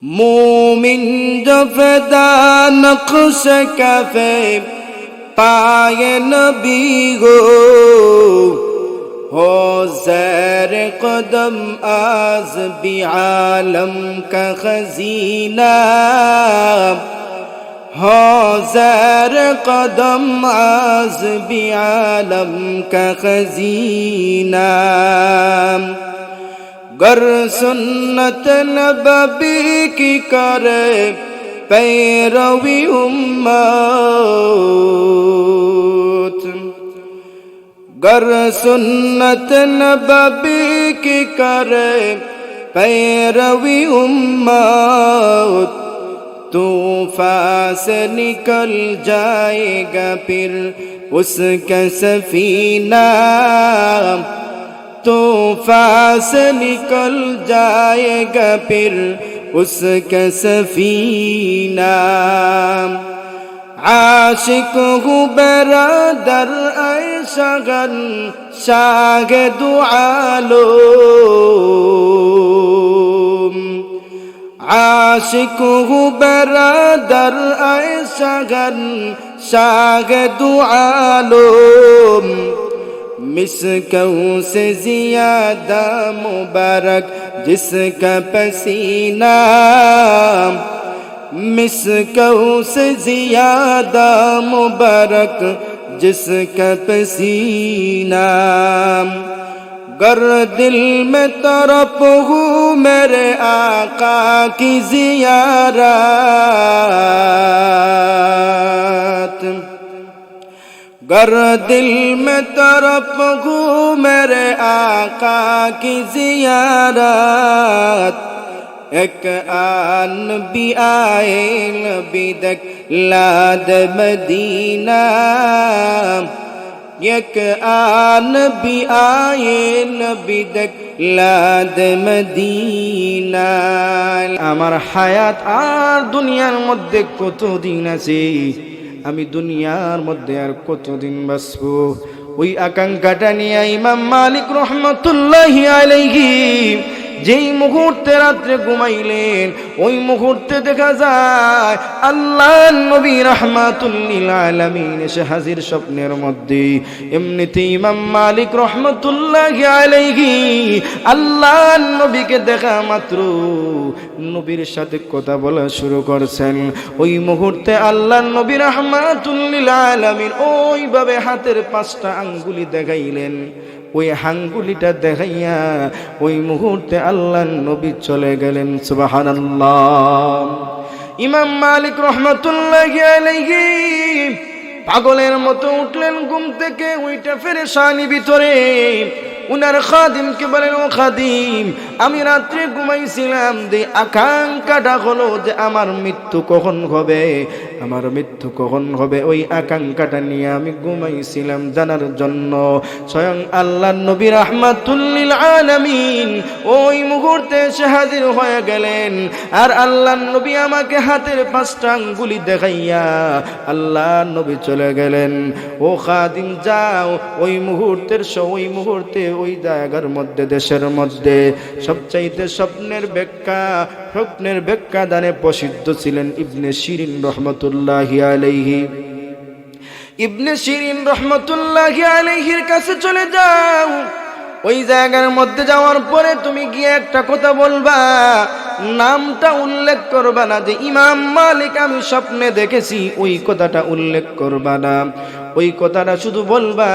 मोमिन जफदा नक्श कफे पाए नबी हो ज़ैर कदम आज भी आलम का खजीना हो ज़ैर कदम आज भी आलम का खजीना गर सुन्नत नबी की करे पैरवी उम्मत गर सुन्नत नबी की करे पैरवी उम्मत तूफ़ान से निकल जाएगा फिर उसका सफीना तूफ़ान से निकल जाएगा फिर उसका सफीना आशिक हूँ बरादर ऐ शगन शाग दुआलो आशिक हूँ बरादर ऐ शगन शाग दुआलो मिस्कों से ज़ियादा मुबारक जिसका पसीना मिस्कों से ज़ियादा मुबारक जिसका पसीना गर दिल में तरफ हूँ मेरे आका की ज़ियारत गर दिल में तरफ हूँ मेरे आका की ज़ियारत एक आन भी आए नबी तक लाद मदीना एक आन भी आए नबी तक लाद मदीना আমার হায়াত আর দুনিয়ার মধ্যে কতদিন আছে আমি দুনিয়ার মধ্যে আর কতদিন বাঁচবো ওই আকাঙ্ক্ষাটা নিয়ে ইমাম মালিক রহমাতুল্লাহি আলাইহি যেই মুহূর্তে রাত্রে ঘুমাইলেন ওই মুহূর্তে দেখা যায় আল্লাহর নবী রাহমাতুল লিল আলামিন এসে হাজির স্বপ্নের মধ্যে এমনিতে ইমাম মালিক রহমাতুল্লাহি আলাইহি আল্লাহর নবীকে দেখা মাত্র নবীর সাথে কথা বলা শুরু করছেন ওই মুহূর্তে আল্লাহর নবী রাহমাতুল লিল আলামিন ওইভাবে হাতের 5টা আঙ্গুলি দেখাইলেন ওই আঙ্গুলিটা দেখাইয়া ওই মুহূর্তে আল্লাহর নবী চলে গেলেন সুবহানাল্লাহ ইমাম মালিক রহমাতুল্লাহি আলাইহি পাগলের মতো উঠলেন ঘুম থেকে ওইটা পেরেশানি ভিতরে উনার খাদিমকে বলেন ও খাদিম আমি রাত্রে ঘুমাইছিলাম যে আকাঙ্ক্ষাটা হলো যে আমার মৃত্যু কখন হবে আমার মৃত্যু কখন হবে ওই আকাঙ্ক্ষাটা নিয়ে আমি ঘুমাইছিলাম জানার জন্য স্বয়ং আল্লাহর নবী রাহমাতুল লিল আলামিন ওই মুহূর্তে এসে হাজির হয়ে গেলেন আর আল্লাহর নবী আমাকে হাতের 5টা আঙ্গুলি দেখাইয়া আল্লাহর নবী চলে গেলেন ও খাদিম যাও ওই মুহূর্তে ওই জায়গার মধ্যে দেশের মধ্যে সবচাইতে স্বপ্নের ব্যাখ্যা দানে প্রসিদ্ধ ছিলেন ইবনে শিরিন রহমাতুল্লাহি আলাইহি ইবনে শিরিন রহমাতুল্লাহি আলাইহির কাছে চলে যাও ওই জায়গার মধ্যে যাওয়ার পরে তুমি গিয়ে একটা কথা বলবা নামটা উল্লেখ করবা না যে ইমাম মালিক আমি স্বপ্নে দেখেছি ওই কথাটা উল্লেখ করবা না ওই কথাটা শুধু বলবা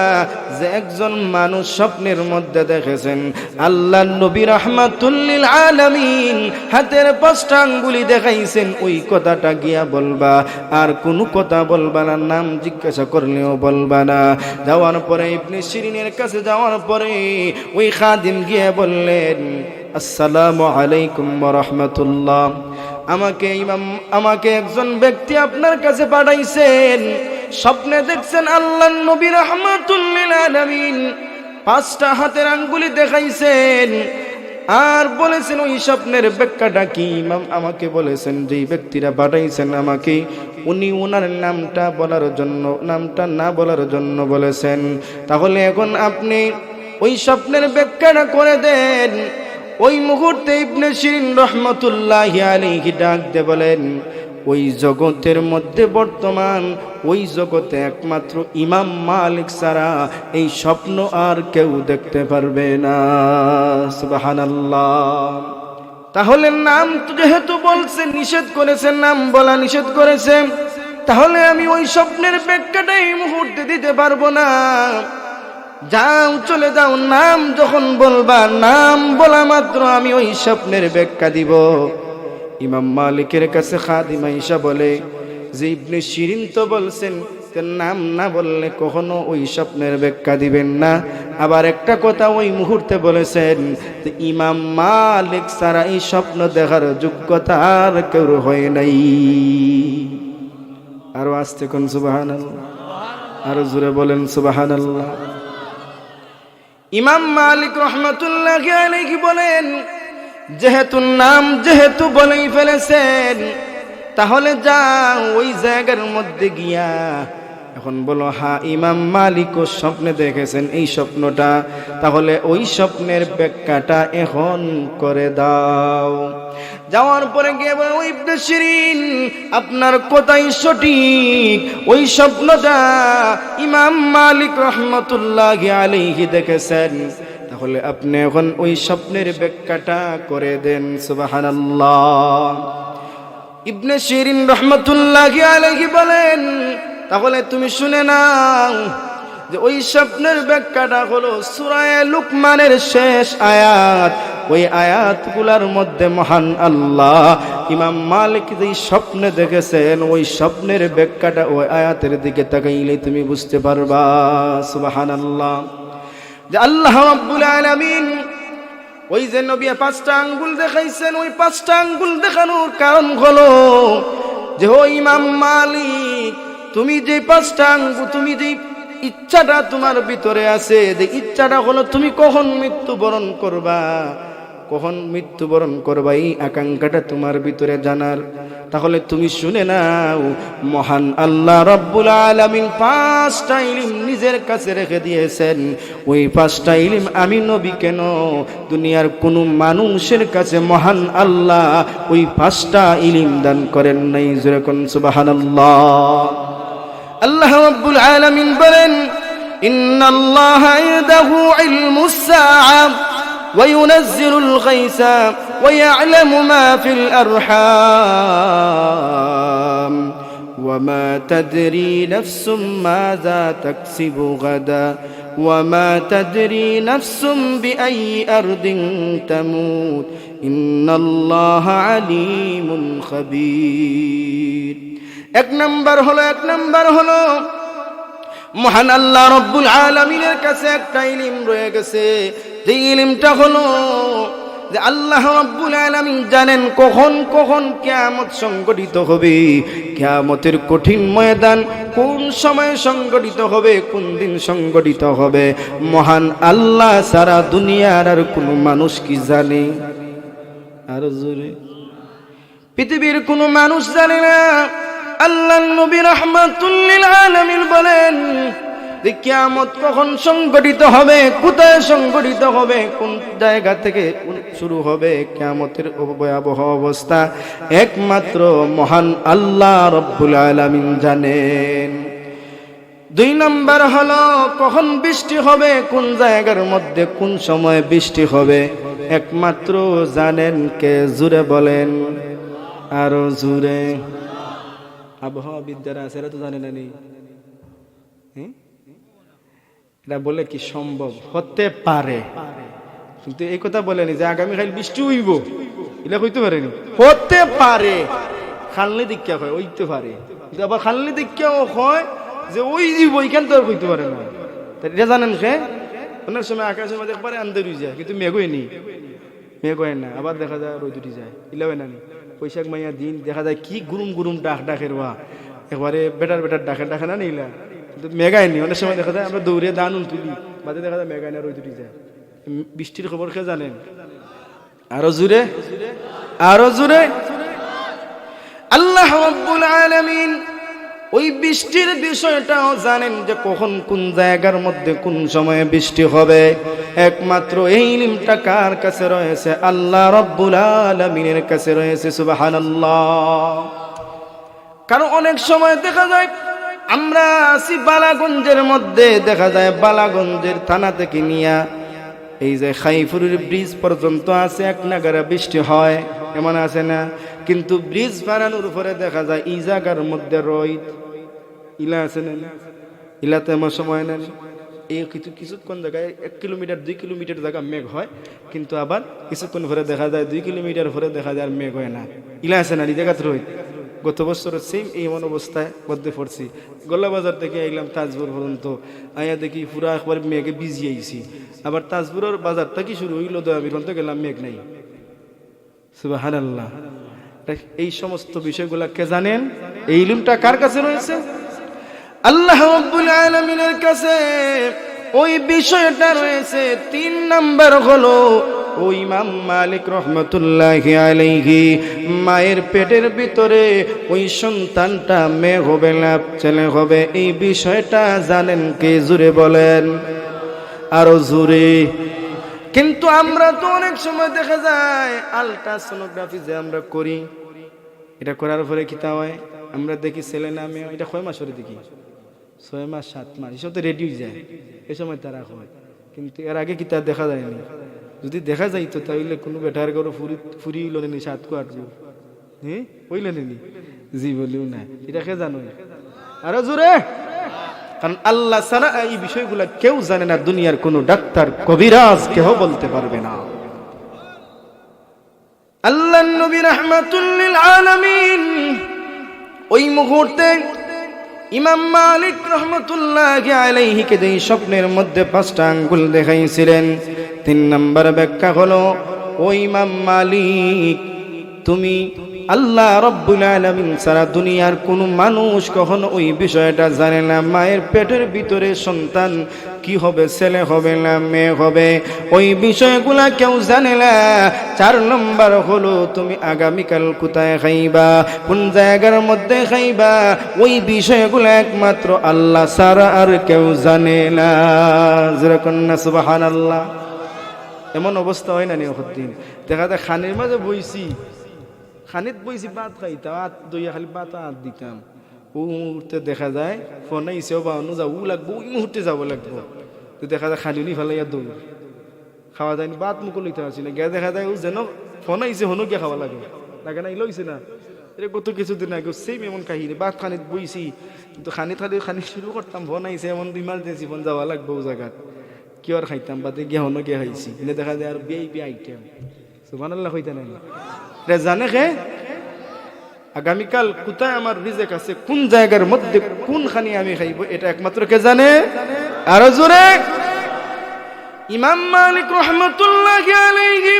যে একজন মানুষ স্বপ্নের মধ্যে দেখেছেন আল্লাহর নবী রাহমাতুল লিল আলামিন হাতের 5টা আঙ্গুলি দেখাইছেন ওই কথাটা গিয়া বলবা আর কোনো কথা বলবা না নাম জিজ্ঞাসা করলেও বলবা না যাওয়ার পরে ইবনে শিরিনের কাছে যাওয়ার পরে ওই খাদিম গিয়ে বললেন আসসালামু আলাইকুম ওয়া রাহমাতুল্লাহ আমাকে একজন ব্যক্তি আপনার কাছে পাঠাইছেন স্বপ্নে দেখছেন আল্লাহর নবী রাহমাতুল লিল আলামিন 5টা হাতের আঙ্গুলি দেখাইছেন আর বলেছেন ওই স্বপ্নের ব্যাখ্যাটা কি ইমাম আমাকে বলেছেন যে ব্যক্তিরা পাঠাইছেন আমাকে উনি ওনার নামটা না বলার জন্য বলেছেন তাহলে এখন আপনি ওই স্বপ্নের ব্যাখ্যাটা করে দেন ওই মুহূর্তে ইবনে শিরিন রহমাতুল্লাহি আলাইহি ডাক দিয়ে বলেন, ওই জগতের মধ্যে বর্তমান ওই জগতে একমাত্র ইমাম মালিক ছাড়া এই স্বপ্ন আর কেউ দেখতে পারবে না। সুবহানাল্লাহ। তাহলে নাম যেহেতু বলছেন, নিষেধ করেছেন, নাম বলা নিষেধ করেছেন, তাহলে আমি ওই স্বপ্নের ব্যাখ্যাটা এই মুহূর্তে দিতে পারবো না। যাও, চলে যাও, নাম যখন বলবা, নাম বলা মাত্র আমি ওই স্বপ্নের ব্যাখ্যা দিব। ইমাম মালিকের কাছে খাদিমা ঈশা বলে যে ইবনে শিরিন তো বলছেন নাম না বললে কখনো ওই স্বপ্নের ব্যাখ্যা দিবেন না। আবার একটা কথা ওই মুহূর্তে বলেছেন যে ইমাম মালিক ছাড়া এই স্বপ্ন দেখার যোগ্যতা আর কেউ হয় নাই। আরো আস্তে কোন সুবহানাল্লাহ, আরো জোরে বলেন সুবহানাল্লাহ। ইমাম মালিক রহমাতুল্লাহি আলাইহি বলেন, যেহেতু নাম যেহেতু বলেই ফেলেছেন, তাহলে যাও ওই জায়গার মধ্যে গিয়া এখন বলো, হ্যাঁ ইমাম মালিকও স্বপ্নে দেখেছেন এই স্বপ্নটা, তাহলে ওই স্বপ্নের ব্যাখ্যাটা এখন করে দাও। যাওয়ার পরে গিয়ে বলে, ওই ইবনে শিরিন আপনার কথাই সঠিক, ওই স্বপ্নটা ইমাম মালিক রহমাতুল্লাহি আলাইহি দেখেছেন, তাহলে আপনি এখন ওই স্বপ্নের ব্যাখ্যাটা করে দেন। সুবহানাল্লাহ। ইবনে শিরিন রহমাতুল্লাহি আলাইহি বলেন, তাহলে তুমি শুনে নাও যে ওই স্বপ্নের ব্যাখ্যাটা হলো সূরা লুকমানের শেষ আয়াত। ওই আয়াতগুলোর মধ্যে মহান আল্লাহ ইমাম মালিক যে স্বপ্নে দেখেছেন, ওই স্বপ্নের ব্যাখ্যাটা ওই আয়াতের দিকে তাকাইলে তুমি বুঝতে পারবা। সুবহানাল্লাহ। যে আল্লাহ রাব্বুল আলামিন ওই যে নবী 5টা আঙ্গুল দেখাইছেন, ওই 5টা আঙ্গুল দেখানোর কারণ হলো যে ও ইমাম মালিক, তুমি যে 5টা আঙ্গুল, তুমি যে ইচ্ছাটা তোমার ভিতরে আছে, যে ইচ্ছাটা হলো তুমি কখন মৃত্যুবরণ করবা, কখন মৃত্যুবরণ করবা, এই আকাঙ্ক্ষাটা তোমার ভিতরে জানার। তাহলে তুমি শুনে নাও, মহান আল্লাহ রাব্বুল আলামিন 5টা ইলম নিজের কাছে রেখে দিয়েছেন। ওই 5টা ইলম আমি নবী কেন, দুনিয়ার কোনো মানুষের কাছে মহান আল্লাহ ওই 5টা ইলম দান করেন নাই। যেরকম সুবহানাল্লাহ। আল্লাহ রাব্বুল আলামিন বলেন, ইন্নাল্লাহা ইনদাহু ইলমুস সাআ وينزل الغيث ويعلم ما في الأرحام وما تدري نفس ماذا تكسب غدا وما تدري نفس بأي أرض تموت إن الله عليم خبير। এক নম্বর হলো মহান আল্লাহ রব্বুল আলামিনের কাছে একটা ইলম রয়ে গেছে। যে ইলমটা হলো যে আল্লাহ রব্বুল আলামিন জানেন কখন কখন কিয়ামত সংঘটিত হবে, কিয়ামতের কঠিন ময়দান কোন সময় সংঘটিত হবে, কোন দিন সংঘটিত হবে, মহান আল্লাহ সারা দুনিয়ার আর কোনো মানুষ কি জানে? আর জোরে, পৃথিবীর কোনো মানুষ জানে না। আল্লাহর নবী রাহমাতুল লিল আলামিন বলেন যে কিয়ামত কখন সংঘটিত হবে, কোথায় সংঘটিত হবে, কোন জায়গা থেকে শুরু হবে, কিয়ামতের ভয়াবহ অবস্থা একমাত্র মহান আল্লাহ রব্বুল আলামিন জানেন। 2 নম্বর হলো কখন বৃষ্টি হবে, কোন জায়গার মধ্যে কোন সময় বৃষ্টি হবে একমাত্র জানেন কে? জুড়ে বলেন, আরো জুড়ে। আবহাওয়া বিদ্যারা আছে, এরা তো জানে না নেই। এটা বলে কি সম্ভব? হতে পারে, কিন্তু এই কথা বলেনি যে আগামীকাল বৃষ্টি হইব, এটা হইতে পারেনি। হতে পারে, খালনি দীক্ষা হয় হইতে পারে, কিন্তু আবার খালনি দীক্ষাও হয় যে ওই দিব, ওইখান তো আর হইতে পারে না। এটা জানেন সে অনেক সময় আকাশের মধ্যে একবারে আন্দার হয়ে যায়, কিন্তু মেঘই নেই, মেঘ হয় না, আবার দেখা যায় রোদ উঠে যায়। ইলা হয় না নি? বৈশাখ মাইয়া দিন দেখা যায় কি গুরুম গুরুম ডাকের বা একবারে বেটার ডাকে না নিলা, কিন্তু মেঘায় নি। অনেক সময় দেখা যায় আমরা দৌড়ে দান তুলি, বাদে দেখা যায় মেঘায় না, রোদ উঠে যায়। বৃষ্টির খবর কে জানেন? আরো জুড়ে, আরো জুড়ে। আল্লাহ রাব্বুল আলামিন ওই বৃষ্টির বিষয়টাও জানেন যে কখন কোন জায়গার মধ্যে কোন সময়ে বৃষ্টি হবে। একমাত্র এই ইলমটা কার কাছে রয়েছে? আল্লাহ রাব্বুল আলামিনের কাছে রয়েছে। সুবহানাল্লাহ। কারণ অনেক সময় দেখা যায় আমরা আছি বালাগঞ্জের মধ্যে, দেখা যায় বালাগঞ্জের থানা থেকে নিয়া এই যে খাইফুরের ব্রিজ পর্যন্ত আছে এক নাগারা বৃষ্টি হয়, এমন আছে না? কিন্তু ব্রিজ বানানোর উপরে দেখা যায় এই জায়গার মধ্যে রোদ ইলা আছে না, ইলাতে এমন সময় নেন। এই কিছুক্ষণ জায়গায় 1 কিলোমিটার 2 কিলোমিটার জায়গা মেঘ হয়, কিন্তু আবার কিছুক্ষণ পরে দেখা যায় 2 কিলোমিটার পরে দেখা যায় আর মেঘ হয় না। ইলা আছে না? এই জায়গাতে রোদ। গত বছর সেম এই এমন অবস্থায় মধ্যে পড়ছি। গোল্লা বাজার থেকে আইলাম তাজপুর পর্যন্ত, আইয়া দেখি পুরা একবার মেঘে ভিজিয়ে আইছি। আবার তাজপুরের বাজার থেকে শুরু হইল দয়াবি পর্যন্ত গেলাম, মেঘ নাই। সুবহানাল্লাহ। এই সমস্ত বিষয়গুলা কে জানেন? এই ইলমটা কার কাছে রয়েছে? আল্লাহ রাব্বুল আলামিনের কাছে ওই বিষয়টা রয়েছে। 3 নাম্বার হলো ওই ইমাম মালিক রহমতুল্লাহি আলাইহি মায়ের পেটের ভিতরে ওই সন্তানটা মেয়ে হবে না ছেলে হবে, এই বিষয়টা জানেন কে? জোরে বলেন, আরো জোরে। কিন্তু আমরা তো অনেক সময় দেখা যায় আলট্রাসোনোগ্রাফি যে আমরা করি, এটা করার পরে কি তা হয়? আমরা দেখি ছেলে না মেয়ে, এটা কয় মাস ধরে দেখি? 6 মাস 7 মাস, এসব তো রেডি হয়ে যায়, এই সময় তারা হয়। কিন্তু এর আগে কি তা দেখা যায়নি? যদি দেখা যাইতো তাহলে কোনো বেটার গরু ফুরি হইল নি 7 কো 8 কো, হ্যাঁ হইল নি? জি বলিও না, এটাকে জানো আরো জোরে। কারণ আল্লাহ ছাড়া এই বিষয়গুলা কেউ জানে না, দুনিয়ার কোনো ডাক্তার কবিরাজ কেউ বলতে পারবে না। আল্লাহর নবী রাহমাতুল লিল আলামিন ওই মুহূর্তে ইমাম মালিক রহমতুল্লাহি আলাইহি কে যেই স্বপ্নের মধ্যে 5টা আঙ্গুল দেখাইছিলেন, 3 নাম্বার ব্যাখ্যা হলো ও ইমাম মালিক, তুমি আল্লাহ রাব্বুল আলামিন ছাড়া দুনিয়ার কোনো মানুষ কখনো ওই বিষয়টা জানে না, মায়ের পেটের ভিতরে সন্তান কি হবে, ছেলে হবে না মেয়ে হবে, ওই বিষয়গুলা কেউ জানে না। 4 নম্বর হলো তুমি আগামীকাল কোথায় খাইবা, কোন জায়গার মধ্যে খাইবা, ওই বিষয়গুলো একমাত্র আল্লাহ ছাড়া আর কেউ জানে না। যেরকম না সুবহানাল্লাহ। এমন অবস্থা হয় না নিয়দিন, দেখা যায় খানের মাঝে বইছি, খানিত বইছি ভাত খাইতাম, হাত দইয়া খালি ভাত হাত দিতাম, ও মুহূর্তে দেখা যায় ফোন আইসেও বা অন্য যাবো লাগবো, ওই মুহূর্তে যাব লাগবো, তো দেখা যায় খালি নি ফেলাইয়া দৌড় খাওয়া যায়নি, ভাত মুখ লইতে পারছি না, গিয়ে দেখা যায় ও যেন ফোন আইসে হনু গিয়ে খাওয়া লাগে না, লইছে না। এটা কত কিছুদিন আগে সেম এমন কাহিনী, ভাত খানিত বইছি, কিন্তু খানিত খানি শুরু করতাম, ফোন আইসে এমন ইমার্জেন্সি, ফোন যাওয়া লাগবো ও জায়গাত, কি আর খাইতাম বাদে গিয়ে হনু গিয়ে খাইছি, এনে দেখা যায় আর বিআইপি আইটেম। সুবহানাল্লাহ হইতে নাই এটা জানে কে? আগামীকাল কোথায় আমার রিজেক আছে, কোন জায়গার মধ্যে কোনখানি আমি খাইব, এটা একমাত্র কে জানে? আরো জোরে। ইমাম মালিক রহমতুল্লাহি আলাইহি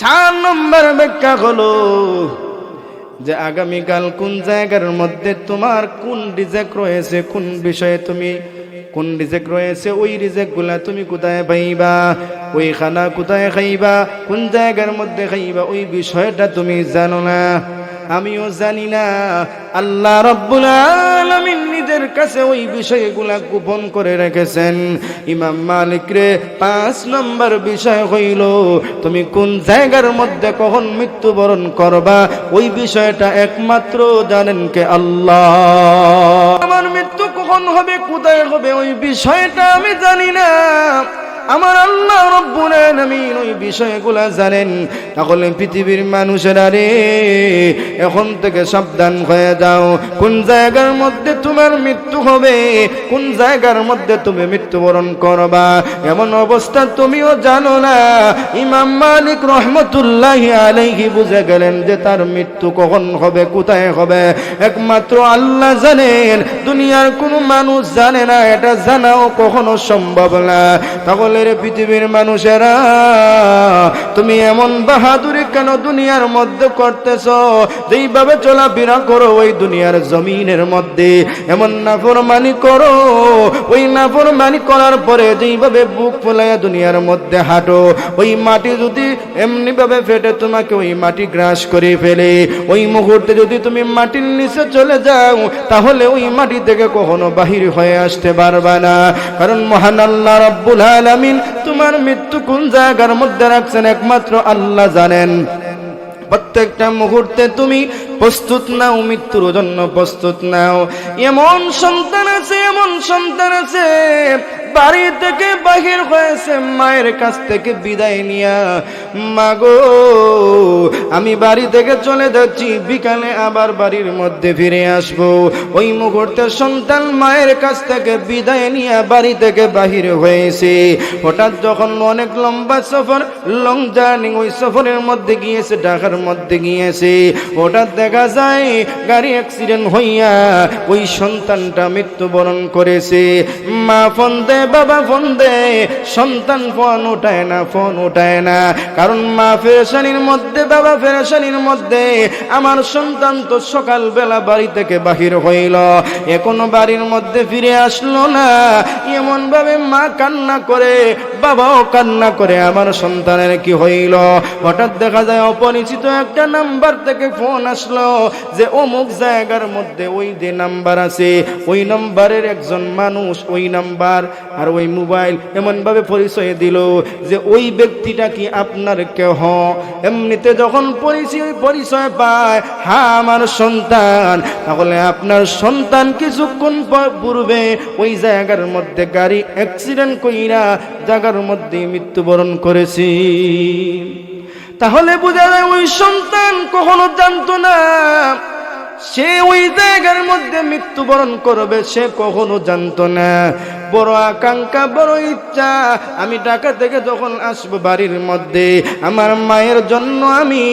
4 নম্বর ব্যাখ্যা হলো যে আগামীকাল কোন জায়গার মধ্যে তোমার কোন রিজেক রয়েছে, কোন বিষয়ে তুমি কোন রিজেক রয়েছে, ওই রিজেক গুলা তুমি কোথায় পাইবা, ওই খানা কোথায় খাইবা, কোন জায়গার মধ্যে খাইবা, ওই বিষয়টা তুমি জানো না, আমিও জানি না। আল্লাহ রাব্বুল আলামিন নিজের কাছে ওই বিষয়গুলা গোপন করে রেখেছেন। ইমাম মালিক রে 5 নম্বর বিষয় হইল তুমি কোন জায়গার মধ্যে কখন মৃত্যুবরণ করবা, ওই বিষয়টা একমাত্র জানেন কে? আল্লাহ। আমার মৃত্যু কখন হবে, কোথায় হবে, ওই বিষয়টা আমি জানি না, আমার আল্লাহ রাব্বুল আলামিন ওই বিষয়গুলা জানেন। তাহলে পৃথিবীর মানুষেরা রে, এখন থেকে সাবধান হয়ে যাও, কোন জায়গার মধ্যে তোমার মৃত্যু হবে, কোন জায়গার মধ্যে তুমি মৃত্যুবরণ করবা, এমন অবস্থা তুমিও জানো না। ইমাম মালিক রহমতুল্লাহি আলাইহি বুঝে গেলেন যে তার মৃত্যু কখন হবে, কোথায় হবে, একমাত্র আল্লাহ জানেন, দুনিয়ার কোনো মানুষ জানে না, এটা জানাও কখনো সম্ভব না। তাহলে তাহলে রে পৃথিবীর মানুষেরা তুমি এমন বাহাদুরি কেন দুনিয়ার মধ্যে করতেছ? যেইভাবে চলাফেরা করো ওই দুনিয়ার জমিনের মধ্যে, এমন নাফরমানি করো, ওই নাফরমানি করার পরে যেইভাবে বুক ফোলাইয়া দুনিয়ার মধ্যে হাঁটো, ওই মাটি যদি এমনি ভাবে ফেটে তোমাকে ওই মাটি গ্রাস করে ফেলে, ওই মুহূর্তে যদি তুমি মাটির নিচে চলে যাও তাহলে ওই মাটি থেকে কখনো বাহির হয়ে আসতে পারবে না। কারণ মহান আল্লাহ রাব্বুল আলামিন তোমার মৃত্যু কোন জায়গার মধ্যে রাখছেন একমাত্র আল্লাহ জানেন। প্রত্যেকটা মুহূর্তে তুমি প্রস্তুত নাও, মৃত্যুর জন্য প্রস্তুত নাও। এমন সন্তান আছে, এমন সন্তান আছে বাড়ি থেকে বাহির হয়েছে মায়ের কাছ থেকে বিদায় নিয়া, মাগো আমি বাড়ি থেকে চলে যাচ্ছি, বিকালে আবার বাড়ির মধ্যে ফিরে আসবো। ওই মুহূর্তে সন্তান মায়ের কাছ থেকে বিদায় নিয়ে বাড়ি থেকে বাহির হয়েছে। হঠাৎ যখন অনেক লম্বা সফর, লং জার্নি, ওই সফরের মধ্যে গিয়েছে, ঢাকার মধ্যে গিয়েছে, হঠাৎ দেখা যায় গাড়ি অ্যাক্সিডেন্ট হইয়া ওই সন্তানটা মৃত্যুবরণ করেছে। মা ফোন দে, বাবা ফোন দে, সন্তান ফোন উঠায় না, ফোন উঠায় না। কারণ মা পেরেশানির মধ্যে, বাবা পেরেশানির মধ্যে। আমার সন্তান তো সকালবেলা বাড়ি থেকে বাহির হইল, এখনো বাড়ির মধ্যে ফিরে আসলো না। এমন ভাবে মা কান্না করে, বাবাও কান্না করে, আমার সন্তানের কি হইল? হঠাৎ দেখা যায় অপরিচিত একটা নাম্বার থেকে ফোন আসলো যে অমুক জায়গার মধ্যে ওই যে নাম্বার আছে, ওই নাম্বারের একজন মানুষ, ওই নাম্বার আর ওই মোবাইল এমন ভাবে পরিচয় দিল যে ওই ব্যক্তিটা কি আপনার কেহ? এমনিতে যখন পরিচয় পায়, হ্যাঁ আমার সন্তান, তাহলে আপনার সন্তান কিছুক্ষণ পূর্বে ওই জায়গার মধ্যে গাড়ি অ্যাক্সিডেন্ট কইরা জায়গার মধ্যে মৃত্যুবরণ করেছি। তাহলে বোঝা যায় ওই সন্তান কখনো জানতো না সে ওই জায়গার মধ্যে মৃত্যুবরণ করবে, সে কখনো জানতো না। বড় আকাঙ্ক্ষা, বড় ইচ্ছা, আমি ঢাকা থেকে যখন আসবো বাড়ির মধ্যে আমার মায়ের জন্য আমি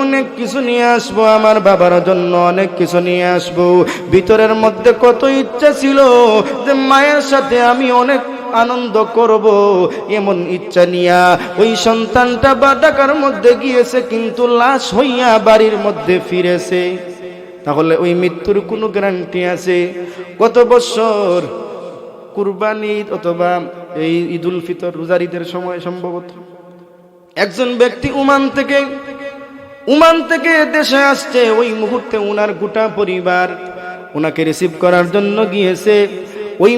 অনেক কিছু নিয়ে আসবো, আমার বাবার জন্য অনেক কিছু নিয়ে আসবো। ভিতরের মধ্যে কত ইচ্ছা ছিল যে মায়ের সাথে আমি অনেক আনন্দ করব, এমন ইচ্ছা নিয়া ওই সন্তানটা বা ঢাকার মধ্যে গিয়েছে, কিন্তু লাশ হইয়া বাড়ির মধ্যে ফিরেছে। তাহলে ওই মৃত্যুর কোনো গ্যারান্টি আছে? গত বছর কুরবানি অথবা এই ঈদুল ফিতর, রোজার ঈদের সময় সম্ভবত একজন ব্যক্তি ওমান থেকে দেশে আসছে। ওই মুহূর্তে ওনার গোটা পরিবার ওনাকে রিসিভ করার জন্য গিয়েছে। ওই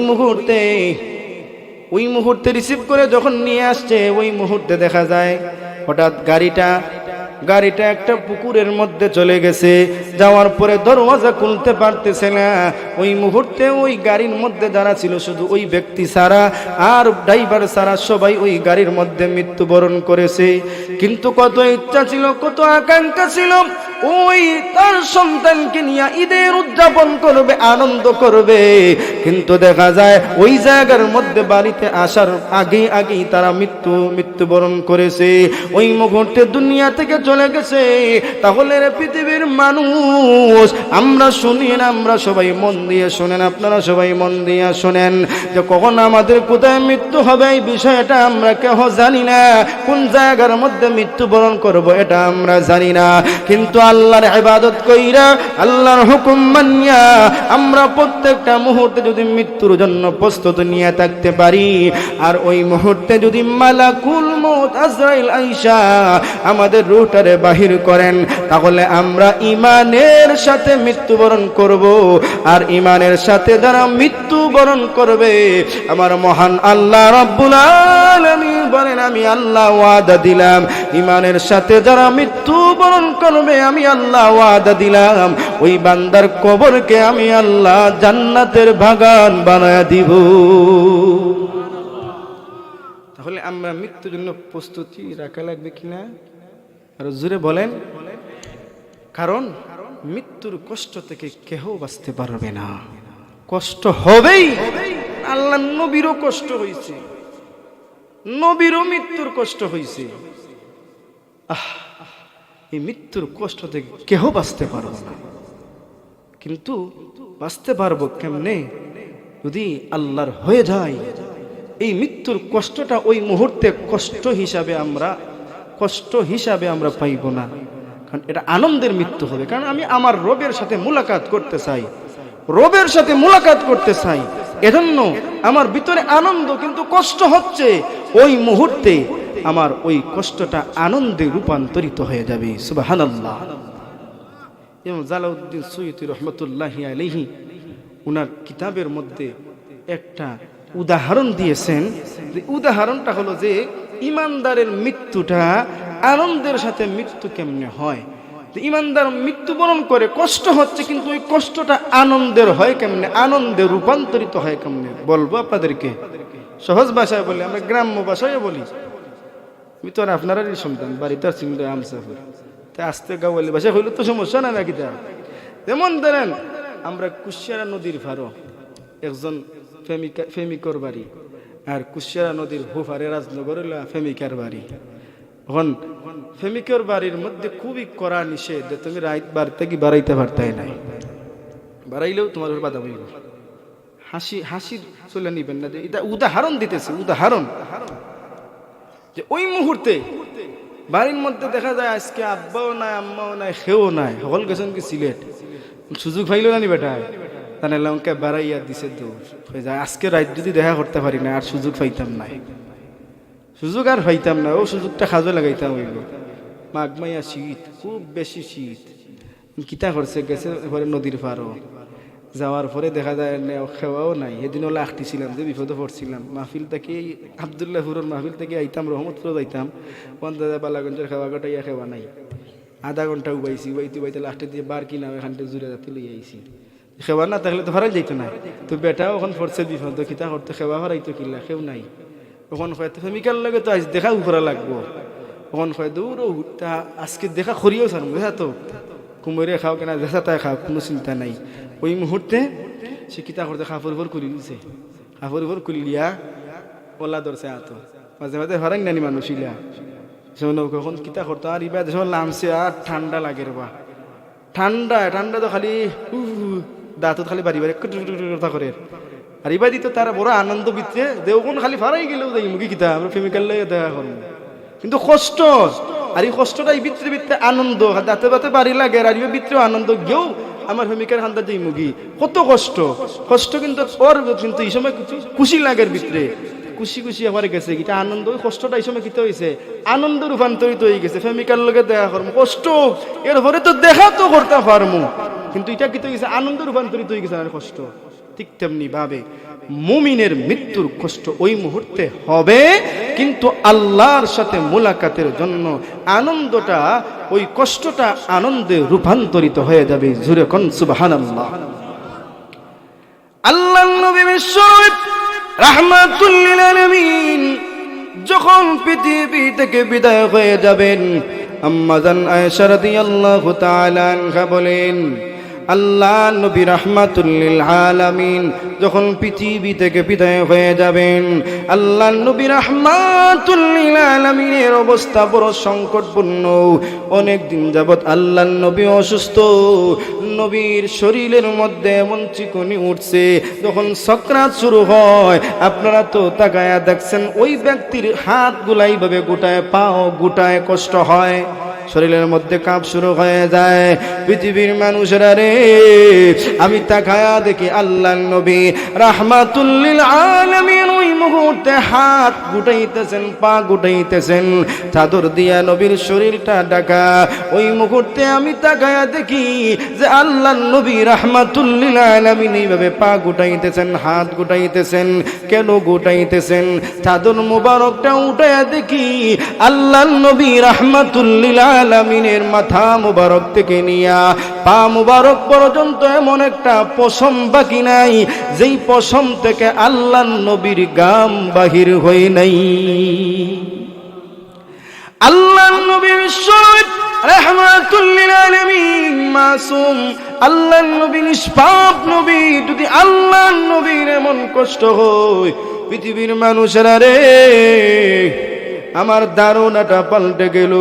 মুহূর্তে রিসিভ করে যখন নিয়ে আসছে, ওই মুহূর্তে দেখা যায় হঠাৎ গাড়িটা একটা পুকুরের মধ্যে চলে গেছে। যাওয়ার পরে দরওয়াজা খুলতে পারতেছে না। ওই মুহূর্তে ওই গাড়ির মধ্যে যারা ছিল শুধু ওই ব্যক্তি ছাড়া আর ড্রাইভার ছাড়া সবাই ওই গাড়ির মধ্যে মৃত্যুবরণ করেছে। কিন্তু কত ইচ্ছা ছিল, কত আকাঙ্ক্ষা ছিল ওই তার সন্তানকে নিয়ে ঈদের উদযাপন করবে, আনন্দ করবে। কিন্তু দেখা যায় ওই জায়গার মধ্যে বাড়িতে আসার আগেই তারা মৃত্যুবরণ করেছে। ওই মুহূর্তে দুনিয়া থেকে চলে গেছে। তাহলে পৃথিবীর মানুষ আমরা শুনেন, আমরা সবাই মন দিয়ে শোনেন, আপনারা সবাই মন দিয়ে শোনেন যে কখন আমাদের কোথায় মৃত্যু হবে এই বিষয়টা আমরা কেউ জানি না। কোন জায়গার মধ্যে মৃত্যুবরণ করব এটা আমরা জানি না। কিন্তু আল্লাহর ইবাদত কইরা, আল্লাহর হুকুম মানিয়া আমরা প্রত্যেকটা মুহূর্তে যদি মৃত্যুর জন্য প্রস্তুতি নিয়ে থাকতে পারি, আর ওই মুহূর্তে যদি মালাকুল মউত আজরাইল আইসা আমাদের রূহটারে বাহির করেন, তাহলে আমরা ঈমানের সাথে মৃত্যুবরণ করব। আর ঈমানের সাথে যারা মৃত্যুবরণ করবে, আমার মহান আল্লাহ রাব্বুল আলামিন বলেন আমি আল্লাহ ওয়াদা দিলাম, ঈমানের সাথে যারা মৃত্যুবরণ করবে আমি আল্লাহ ওয়াদা দিলাম ওই বান্দার কবরকে আমি আল্লাহ জান্নাতের বাগান বানায়া দিব। তাহলে আমরা মৃত্যুর জন্য প্রস্তুতি রাখা লাগবে কিনা? আর জোরে বলেন। কারণ মৃত্যুর কষ্ট থেকে কেউ বাঁচতে পারবে না, কষ্ট হবেই। আল্লাহ নবীরও কষ্ট হয়েছে, নবীরও মৃত্যুর কষ্ট হয়েছে। এই মৃত্যুর কষ্ট থেকে কেউ বাঁচতে পারবে না। কিন্তু বাঁচতে পারবো কেমনে? যদি আল্লাহর হয়ে যায়, এই মৃত্যুর কষ্টটা ওই মুহূর্তে কষ্ট হিসাবে আমরা পাইব না, কারণ এটা আনন্দের মৃত্যু হবে। কারণ আমি আমার রবের সাথে মুলাকাত করতে চাই, এজন্য আমার ভিতরে আনন্দ, কিন্তু কষ্ট হচ্ছে। ওই মুহূর্তে আমার ওই কষ্টটা আনন্দে রূপান্তরিত হয়ে যাবে। সুবহানাল্লাহ। ইমাম জালালউদ্দিন সুয়ুতী রহমতুল্লাহি আলাইহি উনার কিতাবের মধ্যে একটা উদাহরণ দিয়েছেন। যে উদাহরণটা হলো যে ইমানদারের মৃত্যুটা আনন্দের সাথে মৃত্যু কেমনে হয়। ইমানদার মৃত্যুবরণ করে, কষ্ট হচ্ছে, কিন্তু ওই কষ্টটা আনন্দের হয় কেমনে, আনন্দে রূপান্তরিত হয় কেমনে বলবো আপনাদেরকে। সহজ ভাষায় বলি, আমরা গ্রাম্য ভাষায় বলি। আমি তো আর আপনারারই সন্তান, বাড়িতে আর সিংহ আমসাফর, তাই আসতে গাওয়ালি ভাষা হইলে তো সমস্যা না নাকি? তা যেমন ধরেন আমরা কুশিয়ারা নদীর ফারো, একজন প্রেমিকর বাড়ি, আর কুশিয়ারা নদীর হুফারে রাজনগর প্রেমিকার বাড়ি। এখন প্রেমিকের বাড়ির মধ্যে খুবই কড়া নিষেধ, তুমি রাত বাড়িতে কি বাড়াইতে পারতাই নাই, বাড়াইলেও তোমার বাধা হইব। হাসি চলে নিবেন না, যে এটা উদাহরণ দিতেছে, উদাহরণ যে ওই মুহূর্তে বাড়ির মধ্যে দেখা যায় আজকে আব্বাও নাই, আম্মাও নাই, খেও নাই, সকল গেছেন কি সিলেট, সুযোগ পাইল না নি বেটা, তাহলে লঙ্কা বাড়াইয়া দিছে দৌড় হয়ে যায়। আজকে রাত যদি দেখা করতে পারি না, আর সুযোগ পাইতাম না, ও সুযোগটা খাজো লাগাইতাম হইল। মাঘ মাইয়া শীত, খুব বেশি শীত, কিতা করছে, গেছে এবারে নদীর পারও, যাওয়ার পরে দেখা যায় খেওয়াও নাই। সেদিন ওলা আঁকটিছিলাম, যে বিপদে পড়ছিলাম। মাহফিল থেকে আবদুল্লাহপুরের মাহফিল থেকে আইতাম, রহমতপুর যাইতাম, পঞ্চায়েত বালাগঞ্জের খেওয়া কাটাইয়া খেওয়া নাই, আধা ঘন্টা উবাইছি, উবাইতে লাস্টে দিয়ে বার কিনা এখানটা জুড়ে যাতে লই আইছি। খেওয়া না থাকলে তো হারাই যাইতো না। তো বেটাও ওখান পড়ছে বিপদ, কিতা করতে খেওয়া হারাইতো কিল্লা, খেও নাই। ওখান হয়তো প্রেমিকার লাগে তো আজ দেখা উফরা লাগবো, ওখান হয় দৌড় তা আজকে দেখা করিও চান, বুঝা তো কুমরে খাও কেনা, দেখা তাই খাও, কোনো চিন্তা নাই। ওই মুহূর্তে সে কিতা করতে কাপড় ভর করি দিছে, কাপড় ভর করিয়া ওলা ধরছে আতো, মাঝে মাঝে হরাই নানি মানুষ ইলা কখন কিতা করতো। আর ইবা দেশ নামছে, আর ঠান্ডা লাগে রে বা, ঠান্ডা তো খালি দাঁত খালি বাড়ি কথা করে। আর ইবা দিত তারা বড় আনন্দ বিচ্ছে, দেওখন খালি ফারাই গেলেও যাই মুখি কিতা আমরা প্রেমিকার লাগে দেখা করবো, কিন্তু কষ্ট। আর এই কষ্টটা এই ভিতরে আনন্দ, দাঁতে বাতে বাড়ি লাগে, আর ইবা ভিতরেও আনন্দ গেও আমার প্রেমিকার খান্দার যে মুগি কত কষ্ট কিন্তু ওর, কিন্তু এই সময় খুশি লাগের ভিতরে, খুশি আমার গেছে এটা আনন্দ। ওই কষ্টটা এই সময় কিতে হয়েছে, আনন্দ রূপান্তরিত হয়ে গেছে। প্রেমিকার লগে দেখা করবো, কষ্ট এরপরে তো দেখা তো করতে পারবো, কিন্তু এটা কিতে হয়েছে, আনন্দ রূপান্তরিত হয়ে গেছে আর কষ্ট। ঠিক তেমনি ভাবে মুমিনের মৃত্যুর কষ্ট ওই মুহূর্তে হবে, কিন্তু আল্লাহর সাথে মুলাকাতের জন্য আনন্দটা, ওই কষ্টটা আনন্দে রূপান্তরিত হয়ে যাবে। জোরে কোন সুবহানাল্লাহ। আল্লাহর নবী বিশ্বনবী রাহমাতুল লিল আলামিন যখন পৃথিবী থেকে বিদায় হয়ে যাবেন, আম্মা জান আয়েশা রাদিয়াল্লাহু তাআলা আনহা বলেন, আল্লাহ নবী রাহমাতুল লিল আলামিন যখন পৃথিবী থেকে বিদায় হয়ে যাবেন, আল্লাহ নবী রাহমাতুল লিল আলামিনের অবস্থা বড় সংকটপূর্ণ। অনেক দিন যাবত আল্লাহ নবী অসুস্থ, নবীর শরীরের মধ্যে এমন চিকনি উঠছে, যখন সাকরাত শুরু হয় আপনারা তো তাকায়া দেখছেন ওই ব্যক্তির হাতগুলা এইভাবে গোটায়, পাও গোটায়, কষ্ট হয়, শরীরের মধ্যে কাঁপ শুরু হয়ে যায়। পৃথিবীর মানুষেরা রে, আমি তাকায়া দেখি আল্লাহর নবী রাহমাতুল লিল আলামিন ওই মুহূর্তে হাত গুটাইতেছেন, পা গুটাইতেছেন, চাদর দিয়া নবীর শরীরটা ঢাকা। ওই মুহূর্তে আমি তাকায়া দেখি যে আল্লাহর নবী রাহমাতুল লিল আলামিন এইভাবে পা গুটাইতেছেন, হাত গুটাইতেছেন। কেন গুটাইতেছেন? চাদর মুবারকটা উঠায়া দেখি আল্লাহর নবী রাহমাতুল লিল আলামিনের মাথা মুবারক থেকে নিয়া পা মুবারক পর্যন্ত এমন একটা পশম বাকি নাই যেই পশম থেকে আল্লাহর নবীর গাম বাহির হই নাই। আল্লাহর নবী বিশ্বনবী রাহমাতুল লিল আলামিন মাসুম, আল্লাহর নবী নিষ্পাপ নবী। যদি আল্লাহর নবীর এমন কষ্ট হয়, পৃথিবীর মানুষেরা রে আমার ধারণাটা পাল্টে গেল।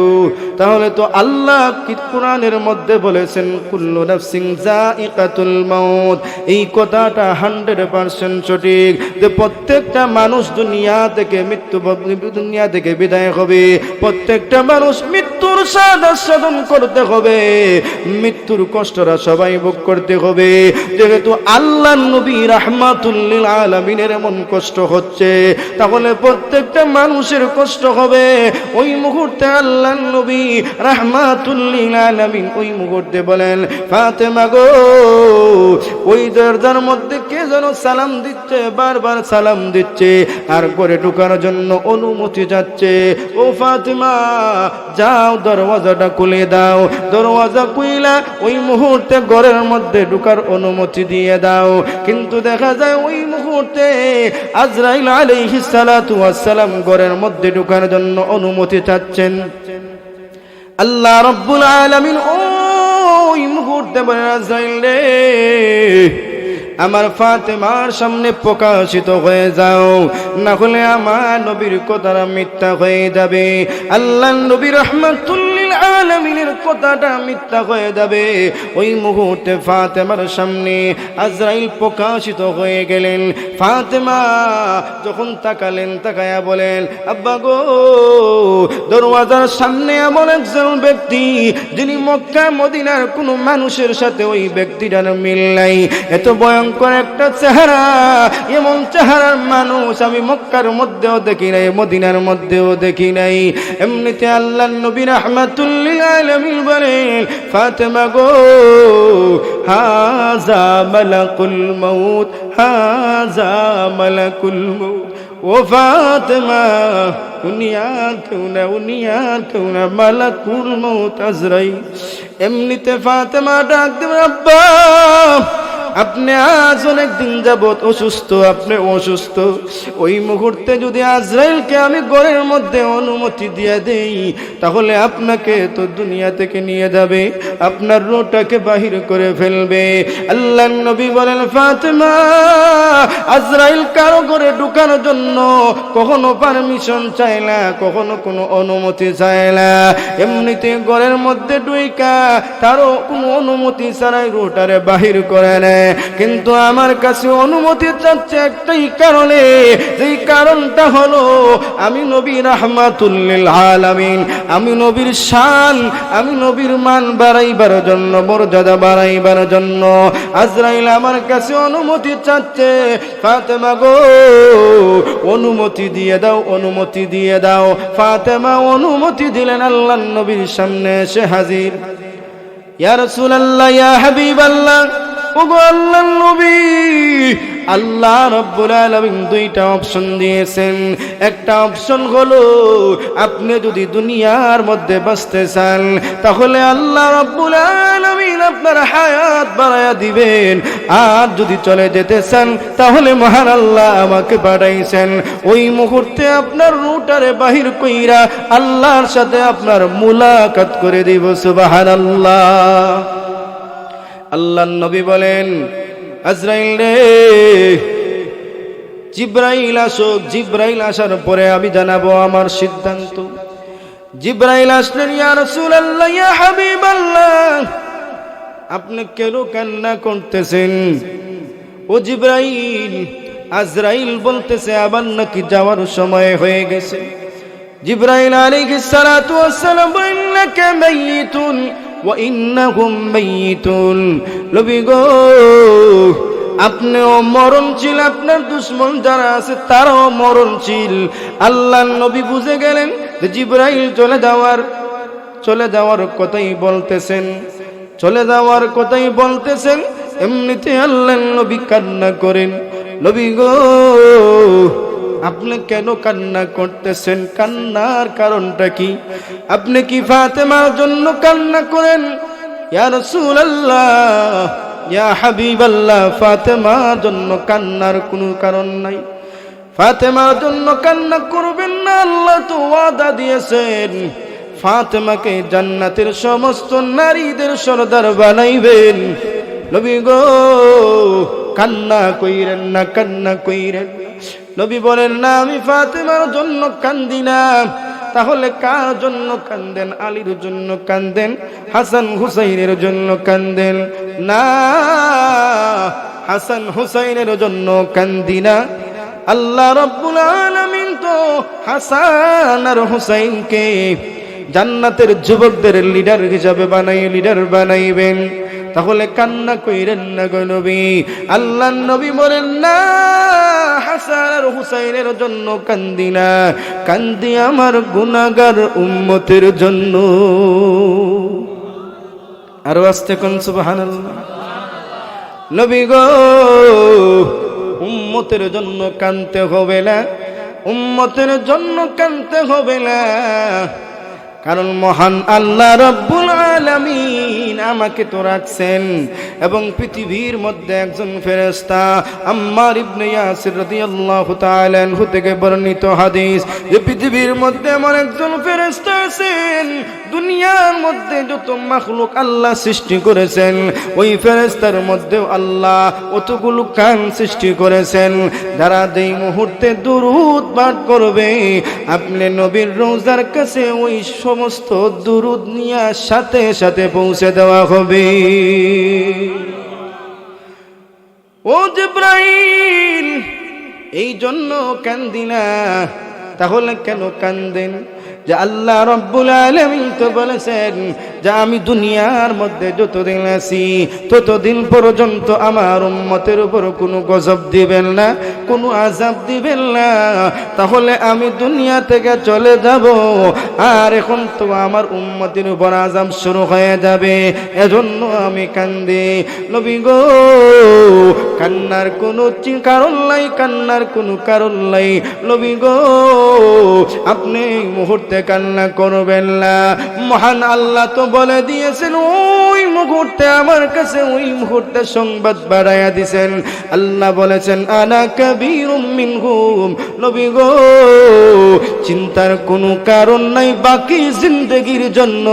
তাহলে তো আল্লাহ কি কোরআনের মধ্যে বলেছেন কুল্লু নাফসিন যায়িকাতুল মাউত, এই কথাটা 100% সঠিক যে প্রত্যেকটা মানুষ দুনিয়া থেকে বিদায় হবে, প্রত্যেকটা মানুষ মৃত্যুর স্বাদ আস্বাদন করতে হবে, মৃত্যুর কষ্টটা সবাই ভোগ করতে হবে। যেহেতু আল্লাহ নবী রাহমাতুল লিল আলামিনের এমন কষ্ট হচ্ছে, তাহলে প্রত্যেকটা মানুষের কষ্ট হবে। ওই মুহূর্তে আল্লাহ নবী রাহমাতুল লিল আলামিন ওই মুহূর্তে বলেন, ফাতেমা গো, ওই দরজার মধ্যে কে যেন সালাম দিচ্ছে, বারবার সালাম দিচ্ছে আর ঘরে ঢোকার জন্য অনুমতি যাচ্ছে। ও ফাতেমা, যাও দরওয়াজাটা খুলে দাও। দরওয়াজা খুইলা ওই মুহূর্তে ঘরের মধ্যে ঢোকার অনুমতি দিয়ে দাও। কিন্তু দেখা যায় ওই মুহূর্তে আজরাইল আলাইহিস সালাতু ওয়াস সালাম ঘরের মধ্যে ঢোকার জন্য অনুমতি চাচ্ছেন। আল্লাহ রাব্বুল আলামিন ওই মুহূর্তে বলেন, আজরাইল রে, আমার ফাতেমার সামনে প্রকাশিত হয়ে যাও, না হলে আমার নবীর কথাটা মিথ্যা হয়ে যাবে। আল্লাহ নবী রাহমাতুল লিল আলামিনের কথাটা মিথ্যা হয়ে যাবে। ওই মুহূর্তে ফাতেমার সামনে আজরাইল প্রকাশিত হয়ে গেলেন। ফাতেমা যখন তাকালেন, তাকায়া বলেন, আব্বা গো, দরওয়াজার সামনে এমন একজন ব্যক্তি যিনি মক্কা মদিনার কোনো মানুষের সাথে ওই ব্যক্তিটার মিল নাই। এত ভয়ঙ্কর একটা চেহারা, এমন চেহারার মানুষ আমি মক্কার মধ্যেও দেখি নাই, মদিনার মধ্যেও দেখি নাই। এমনিতে আল্লাহ নবী রাহমাতুল লিল আলামিন বলেন, ফাতেমা গো, হাযা মালাকুল মাউত, হাযা মালাকুল মাউত। ও ফাতেমা, উনি আর কেউ না, মালাকুল মাউত আজরাইল। এমনিতে ফাতেমা ডাক দেবেন, আব্বা, আপনি আজ অনেক দিন যাবত অসুস্থ, আপনি অসুস্থ। ওই মুহূর্তে যদি আজরাইলকে আমি ঘরের মধ্যে অনুমতি দিয়ে দেই, তাহলে আপনাকে তো দুনিয়া থেকে নিয়ে যাবে, আপনার রূহটাকে বাহির করে ফেলবে। আল্লাহর নবী বলেন, ফাতেমা, আজরাইল কারো ঘরে ঢোকার জন্য কখনো পারমিশন চায় না, কখনো কোনো অনুমতি চায় না। এমনিতে ঘরের মধ্যে ঢুইকা তারও কোনো অনুমতি ছাড়াই রূহটারে বাহির করে নেয়। কিন্তু আমার কাছে অনুমতি চাচ্ছে একটাই কারণে, যেই কারণটা হলো আমি নবী রাহমাতুল লিল আলামিন, আমি নবীর শান, আমি নবীর মান বাড়াইবার জন্য, মর্যাদা বাড়াইবার জন্য আজরাইল আমার কাছে অনুমতি চাচ্ছে। ফাতেমা গো, অনুমতি দিয়ে দাও, অনুমতি দিয়ে দাও। ফাতেমা অনুমতি দিলেন, আল্লাহর নবীর সামনে এসে হাজির। ইয়া রাসূলুল্লাহ, ইয়া হাবিবাল্লাহ, ওগো আল্লাহর নবী, আল্লাহ রাব্বুল আলামিন দুইটা অপশন দিয়েছেন। একটা অপশন হলো আপনি যদি দুনিয়ার মধ্যে বাঁচতে চান, তাহলে আল্লাহ রাব্বুল আলামিন আপনার হায়াত বাড়ায়া দিবেন। আর যদি চলে যেতে চান, তাহলে মহান আল্লাহ আমাকে পাঠাইছেন ওই মুহূর্তে আপনার রূহটারে বাহির কইরা আল্লাহর সাথে আপনার মুলাকাত করে দিব। সুবহানাল্লাহ। আল্লাহর নবী বলেন, আজরাইল রে, জিবরাইল আসুক, জিবরাইল আসার পরে আমি জানাবো আমার সিদ্ধান্ত। জিবরাইল আসলেন, ইয়া রাসূলুল্লাহ, ইয়া হাবিবাল্লাহ, আপনি কেন কান্না করতেছেন? ও জিবরাইল, আজরাইল বলতেছে আবার নাকি যাওয়ার সময় হয়ে গেছে। জিবরাইল আলাইহিস সালাতু ওয়াস সালাম, ইন্নাকা মাইয়িতুন ওয়া ইন্নাহুম মাইয়িতুন। নবী গো, আপনিও মরণশীল, আপনার দুশমন যারা আছে তারাও মরণশীল। আল্লাহর নবী বুঝে গেলেন যে জিবরাইল চলে যাওয়ার কথাই বলতেছেন, চলে যাওয়ার কথাই বলতেছেন। এমনিতে আল্লাহর নবী কান্না করেন। নবী গো, আপনি কেন কান্না করতেছেন? কান্নার কারণটা কি? আপনি কি ফাতেমার জন্য কান্না করেন? ইয়া রাসূলুল্লাহ, ইয়া হাবিবাল্লাহ, ফাতেমার জন্য কান্নার কোনো কারণ নাই। ফাতেমার জন্য কান্না করবেন না। আল্লাহ তো ওয়াদা দিয়েছেন ফাতেমাকে জান্নাতের সমস্ত নারীদের সরদার বানাইবেন। নবী গো, কান্না কইরেন না, কান্না কইরেন। নবী বলেন না, আমি ফাতেমার জন্য কান্দি না, তাহলে কার জন্য কান্দেন? আলীর জন্য কান্দেন, হাসান হুসাইনের জন্য কান্দেন না, হাসান হুসাইনের জন্য কান্দি না। আল্লাহ রাব্বুল আলামিন তো হাসান আর হুসাইনকে জান্নাতের যুবকদের লিডার হিসাবে লিডার বানাইবেন। তাহলে কান্না কইরেন না গো নবী। আল্লাহর নবী বলেন না, হাসান আর হুসাইনের জন্য কান্দি না, কান্দি আমার গুনাহগার উম্মতের জন্য। আর আস্তে কোন সুবহানাল্লাহ। নবী গো, উম্মতের জন্য কাঁদতে হবে না, উম্মতের জন্য কাঁদতে হবে না, কারণ মহান আল্লাহ রাব্বুল আলামিন আমাকে তো রাখছেন এবং পৃথিবীর মধ্যে একজন ফেরেশতা, আম্মার ইবনে ইয়াসির রাদিয়াল্লাহু তাআলা আনহু থেকে বর্ণিত হাদিস, যে পৃথিবীর মধ্যে এমন একজন ফেরেশতা আছেন, দুনিয়ার মধ্যে যত মাখলুক আল্লাহ সৃষ্টি করেছেন ওই ফেরেশতার মধ্যেও আল্লাহ অতগুলো কান সৃষ্টি করেছেন, যারা যেই মুহূর্তে দুরূদ পাঠ করবে আপনি নবীর রওজার কাছে ওই সমস্ত দুরূদ নিয়ে সাথে সাথে পৌঁছে দেওয়া হবে। ও জিবরাইল, এই জন্য কান্দি না। তাহলে কেন কান্দেন? যে আল্লাহ রাব্বুল আলামিন তো বলেছেন যে আমি দুনিয়ার মধ্যে যতদিন আছি ততদিন পর্যন্ত আমার উম্মতের উপর কোনো গজব দিবেন না, কোনো আযাব দিবেন না। তাহলে আমি দুনিয়া থেকে চলে যাব, আর এখন তো আমার উম্মতের উপর আযাব শুরু হয়ে যাবে, এজন্য আমি কান্দি। নবী গো, কান্নার কোনো কারণ নাই, কান্নার কোনো কারণ নাই। নবী গো, আপনি মুহূর্তে কান্না করবেন না। মহান আল্লাহ তো বলে দিয়েছেন, ওই মুহূর্তে আমার কাছে ওই মুহূর্তে সংবাদ বাড়াইয়া দিয়েছেন। আল্লাহ বলেছেন, আনা কাবীরুম মিনহুম। নবী গো, চিন্তার কোনো কারণ নাই, বাকি জিন্দেগির জন্য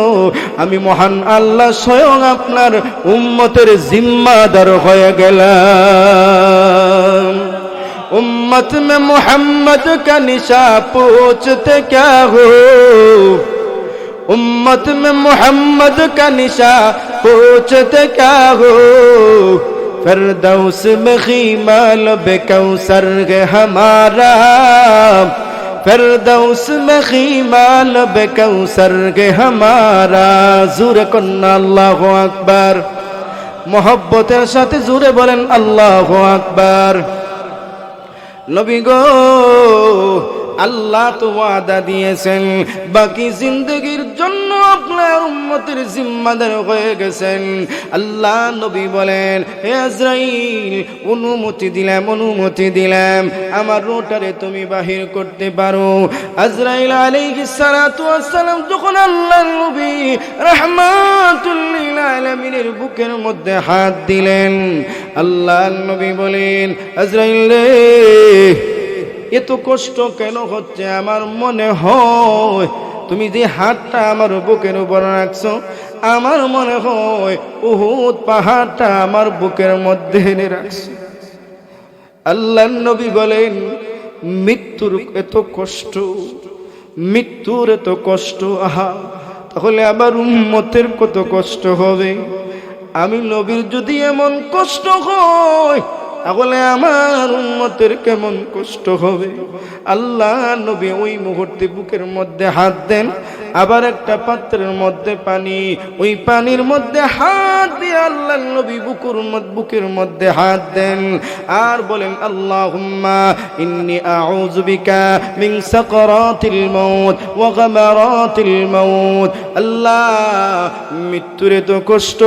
আমি মহান আল্লাহ স্বয়ং আপনার উম্মতের জিম্মাদার হয়ে গেলাম। उम्मत में मोहम्मद का निशा पूछते क्या हो, उम्मत में मोहम्मद का निशा पूछते क्या हो, फिरदौस में खीमा लबे कौसर है हमारा, फिरदौस में खीमा लबे कौसर है हमारा। ज़ोरे कन्ना अल्लाहु अकबर, मोहब्बतेर साथे ज़ोरे बोलेन अल्लाहु अकबर। নবী গো, আল্লাহ তো ওয়াদা দিয়েছেন বাকি জিন্দেগির জন্য আপনার উম্মতের জিম্মাদার হয়ে গেছেন। আল্লাহ নবী বলেন, হে আজরাইল, অনুমতি দিলাম, অনুমতি দিলাম, আমার রূহটারে তুমি বাহির করতে পারো। আজরাইল আলাইহিস সালাতু ওয়াস সালাম যখন আল্লাহর নবী রাহমাতুল লিল আলামিনের বুকের মধ্যে হাত দিলেন, আল্লাহর নবী বলেন, আজরাইল রে, এত কষ্ট কেন হচ্ছে? আমার মনে হয় তুমি যে হাতটা আমার বুকের উপর রাখছো, আমার মনে হয় উহুদ পাহাড়টা আমার বুকের মধ্যে এনে রাখছো। আল্লাহর নবী বলেন, মৃত্যুর এত কষ্ট, মৃত্যুর এত কষ্ট, আহা, তাহলে আবার উম্মতের কত কষ্ট হবে? আমি নবীর যদি এমন কষ্ট হয় তাহলে আমার উম্মতের কেমন কষ্ট হবে? আল্লাহ নবী ওই মুহূর্তে বুকের মধ্যে হাত দেন, আবার একটা পাত্রের মধ্যে পানি, ওই পানির মধ্যে হাত দিয়ে আল্লাহ নবী বুকের মধ্যে হাত দেন আর বলেন, আল্লাহুম্মা ইন্নী আউযু বিকা মিন সাকরাতিল মাউত ওয়া গামারাতিল মাউত। আল্লাহ, মৃত্যুর তো কষ্ট,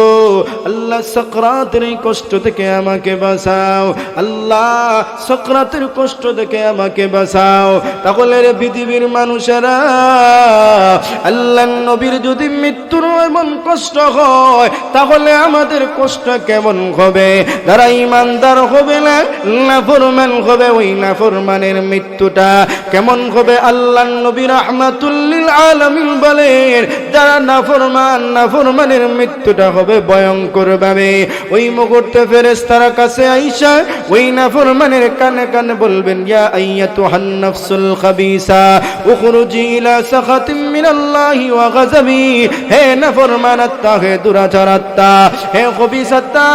আল্লাহ সাকরাতের এই কষ্ট থেকে আমাকে বাঁচাও, আল্লাহ সাকরাতের কষ্ট থেকে আমাকে বাঁচাও। তাহলে রে পৃথিবীর মানুষেরা, আল্লাহর নবীর যদি মৃত্যুর এমন কষ্ট হয় তাহলে আমাদের কষ্ট কেমন হবে? যারা ঈমানদার হবে না, নাফরমান হবে, ওই নাফরমানের মৃত্যুটা কেমন হবে? আল্লাহর নবী রাহমাতুল লিল আলামিন বলেন, যারা নাফরমানের মৃত্যুটা হবে ভয়ঙ্কর ভাবে। ওই মুহূর্তে ফেরেশতারা কাছে আইসা ওই নাফরমানের কানে কানে বলবেন, ইয়া আইয়াতুহান নাফসুল খাবিসা উখরুজি ইলা সাখাতিম মিনাল্লাহি ওয়া গাযাবি। হে নাফরমান আত্মা, হে দুরাচার আত্মা, হে খবিস আত্মা,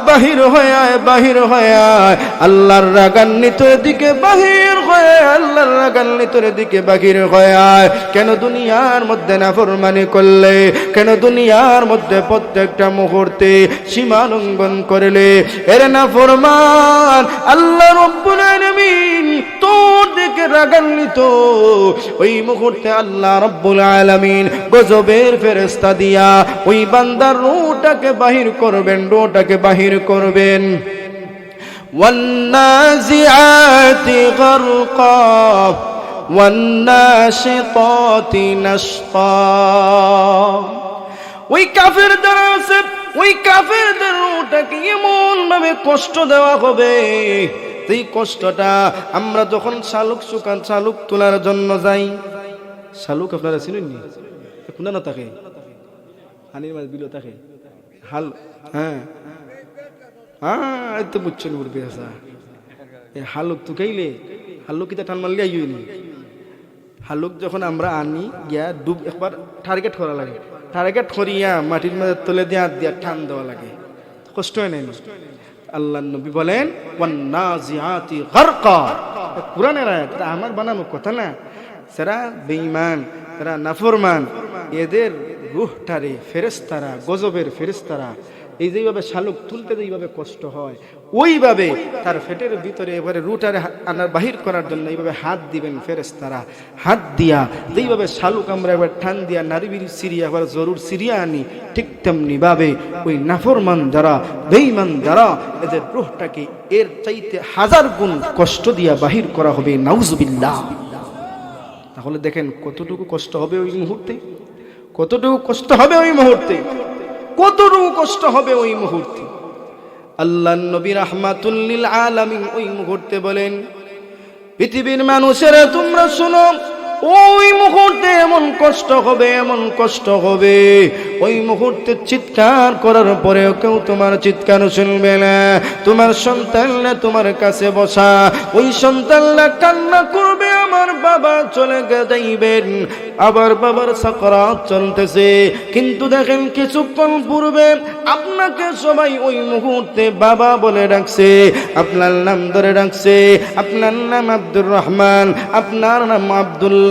বাহির হয়ে আয়, বাহির হয়ে আয়, আল্লাহর রাগান্বিতের দিকে বাহির হয়ে, আল্লাহর রাগান্বিতের দিকে বাহির হয়ে আয়। কেন দুনিয়ার মধ্যে নাফরমানি করলে? কেন দুনিয়ার মধ্যে প্রত্যেকটা মুহূর্তে সীমা লঙ্ঘন করলে? এর নাফরমান, আল্লাহ রাব্বুল আলামিন তোর দিকে রাগান্বিত। ওই মুহূর্তে আল্লাহ রাব্বুল আলামিন গজবের ফেরেশতা দিয়া ওই বান্দার রূহটাকে বাহির করবেন, রূহটাকে বাহির করবেন। ওয়ান্নাজিআতি গারকা ওয়ান্নাশিতাতি নাশতা। ওই কাফেরদের আছে, ওই কাফেরদের রূহটাকে এমন ভাবে কষ্ট দেওয়া হবে, এই কষ্টটা আমরা যখন শালুক তোলার জন্য যাই। শালুক আপনারা চিনেন নি? কোন না থাকে হানির মাছ বিলো থাকে হাল। হ্যাঁ হ্যাঁ, তো বুঝছেন উড়বে আসা এই হালুক তো খাইলে হালুক কিতা টান মারলে আইনি। হালুক যখন আমরা আনি গিয়া ডুব একবার টার্গেট করা লাগে, টার্গেট করিয়া মাটির মাঝে তুলে দিয়া দিয়া টান দেওয়া লাগে, কষ্ট হয় নাই। আল্লাহ নবী বলেন ওয়ান্নাজিআতি গারকা। কুরআনের আয়াত, আমার বানানো কথা না। যারা বেঈমান, যারা নাফরমান, এদের রূহটারে ফেরেশতারা, গজবের ফেরেশতারা এই যেভাবে শালুক তুলতে যেভাবে কষ্ট হয়, ওইভাবে তার ফেটের ভিতরে এবারে রুটারে আনার বাহির করার জন্য এইভাবে হাত দিবেন ফেরেশতারা। হাত দিয়া যেইভাবে শালুক আমরা এবার টান দিয়া নারীবির সিরিয়া এবার জরুর সিরিয়া আনি, ঠিক তেমনি ভাবে ওই নাফরমান যারা, বেঈমান যারা, এদের রূহটাকে এর চাইতে 1000 গুণ কষ্ট দিয়া বাহির করা হবে। নাউজুবিল্লাহ। তাহলে দেখেন কতটুকু কষ্ট হবে ওই মুহূর্তে, কতটুকু কষ্ট হবে ওই মুহূর্তে, কতটুকু কষ্ট হবে ওই মুহূর্তে। আল্লাহর নবী রাহমাতুল লিল আলামিন ওই মুহূর্তে বলেন, পৃথিবীর মানুষেরা তোমরা শোনো, ওই মুহূর্তে এমন কষ্ট হবে, এমন কষ্ট হবে, ওই মুহূর্তে চিৎকার করার পরেও কেউ তোমার চিৎকার শুনবে না। তোমার সন্তানরা তোমার কাছে বসা, ওই সন্তানরা কান্না করবে, আমার বাবা চলে যাইবেন, আবার বাবার সাকরাত চলতেছে। কিন্তু দেখেন কিছুক্ষণ পূর্বে আপনাকে সবাই ওই মুহূর্তে বাবা বলে ডাকছে, আপনার নাম ধরে ডাকছে, আপনার নাম আব্দুর রহমান, আপনার নাম আব্দুল্লাহ।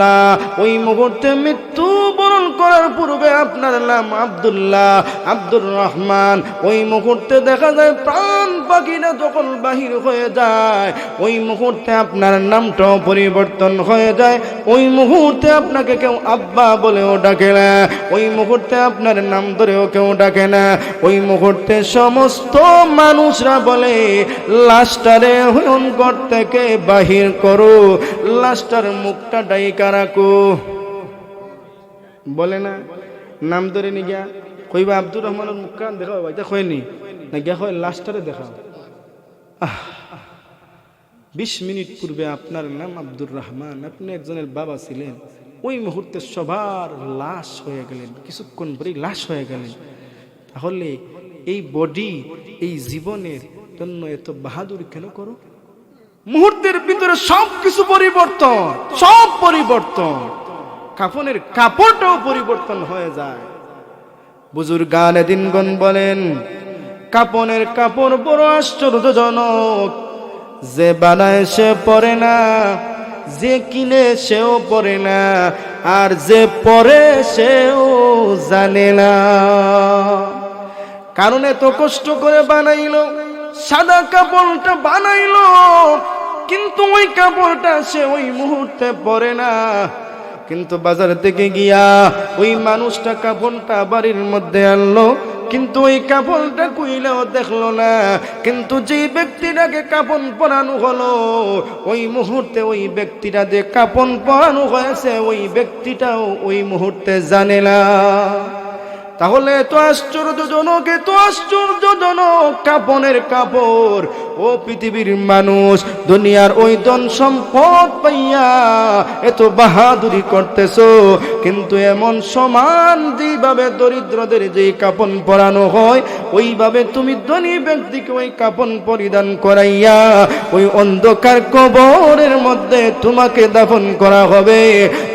ওই মুহূর্তে মৃত্যু বরণ করার পূর্বে আপনার নাম আব্দুল্লাহ, আব্দুর রহমান। ওই মুহূর্তে দেখা যায় প্রাণ পাখিটা যখন বাহির হয়ে যায়, ওই মুহূর্তে আপনার নামটাও পরিবর্তন হয়ে যায়। ওই মুহূর্তে আপনাকে কেউ আব্বা বলেও ডাকে না, ওই মুহূর্তে আপনার নাম ধরেও কেউ ডাকে না। ওই মুহূর্তে সমস্ত মানুষরা বলে, লাশটারে ঘর থেকে বাহির করো, লাশটার মুখটা ডাইকা রাখো। বলে না, নাম ধরে নি গিয়া কইবা আব্দুর রহমানের মুখটা দেখাও, ভাই দেখনি না গিয়া হয় লাশটারে দেখাও। 20 মিনিট পূর্বে আপনার নাম আব্দুর রহমান, আপনি একজনের বাবা ছিলেন, ওই মুহূর্তে সবার লাশ হয়ে গেলেন, কিছুক্ষণ পরেই লাশ হয়ে গেলেন। তাহলে এই বডি, এই জীবনের জন্য এত বাহাদুরি কেন করো? মুহূর্তের ভিতরে সব কিছু পরিবর্তন, সব পরিবর্তন, কাফনের কাপড়টাও পরিবর্তন হয়ে যায়। বুজুর্গানে দিনগণ বলেন, কাপনের কাপড় বড় আশ্চর্যজনক, যে বানায় সে পরে না, যে কিনে সেও পরে না, আর যে পরে সেও জানে না। কারণ এত কষ্ট করে বানাইলো, সাদা কাপড়টা বানাইলো, কিন্তু ওই কাপড়টা সে ওই মুহূর্তে পরে না। কিন্তু বাজার থেকে গিয়া ওই মানুষটা কাপড়টা বাড়ির মধ্যে আনলো, কিন্তু ওই কাপড়টা কুইলেও দেখলো না। কিন্তু যে ব্যক্তিটাকে কাপড় পরানো হলো, ওই মুহূর্তে ওই ব্যক্তিটা যে কাপড় পরানো হয়েছে, ওই ব্যক্তিটাও ওই মুহূর্তে জানে না। তাহলে এত আশ্চর্যজনক, এত আশ্চর্যজনক কাপনের কাপড়। ও পৃথিবীর মানুষ, দুনিয়ার ওই ধন সম্পদ পাইয়া এত বাহাদুরি করতেছো, কিন্তু এমন সমান যেভাবে দরিদ্রদের যে কাপন পরানো হয়, ওইভাবে তুমি ধনী ব্যক্তিকে ওই কাপন পরিধান করাইয়া ওই অন্ধকার কবরের মধ্যে তোমাকে দাফন করা হবে।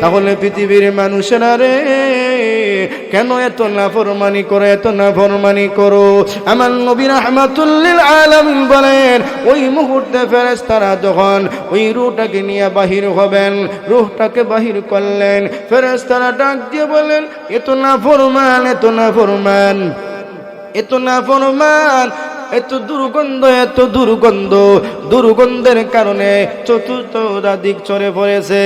তাহলে পৃথিবীর মানুষেরা রে, কেন এত নাফরমানি করো, এত নাফরমানি করো? আমার নবী রাহমাতুল লিল আলামিন বলেন, ওই মুহূর্তে ফেরেশতারা যখন ওই রূহটাকে নিয়ে বাহির হবেন, রূহটাকে বাহির করলেন, ফেরেশতারা ডাক দিয়ে বলেন, এত নাফরমান, এত নাফরমান, এত নাফরমান, এত দুর্গন্ধ, এত দুর্গন্ধ, দুর্গন্ধের কারণে চতুর্থ দিক চড়ে পড়েছে।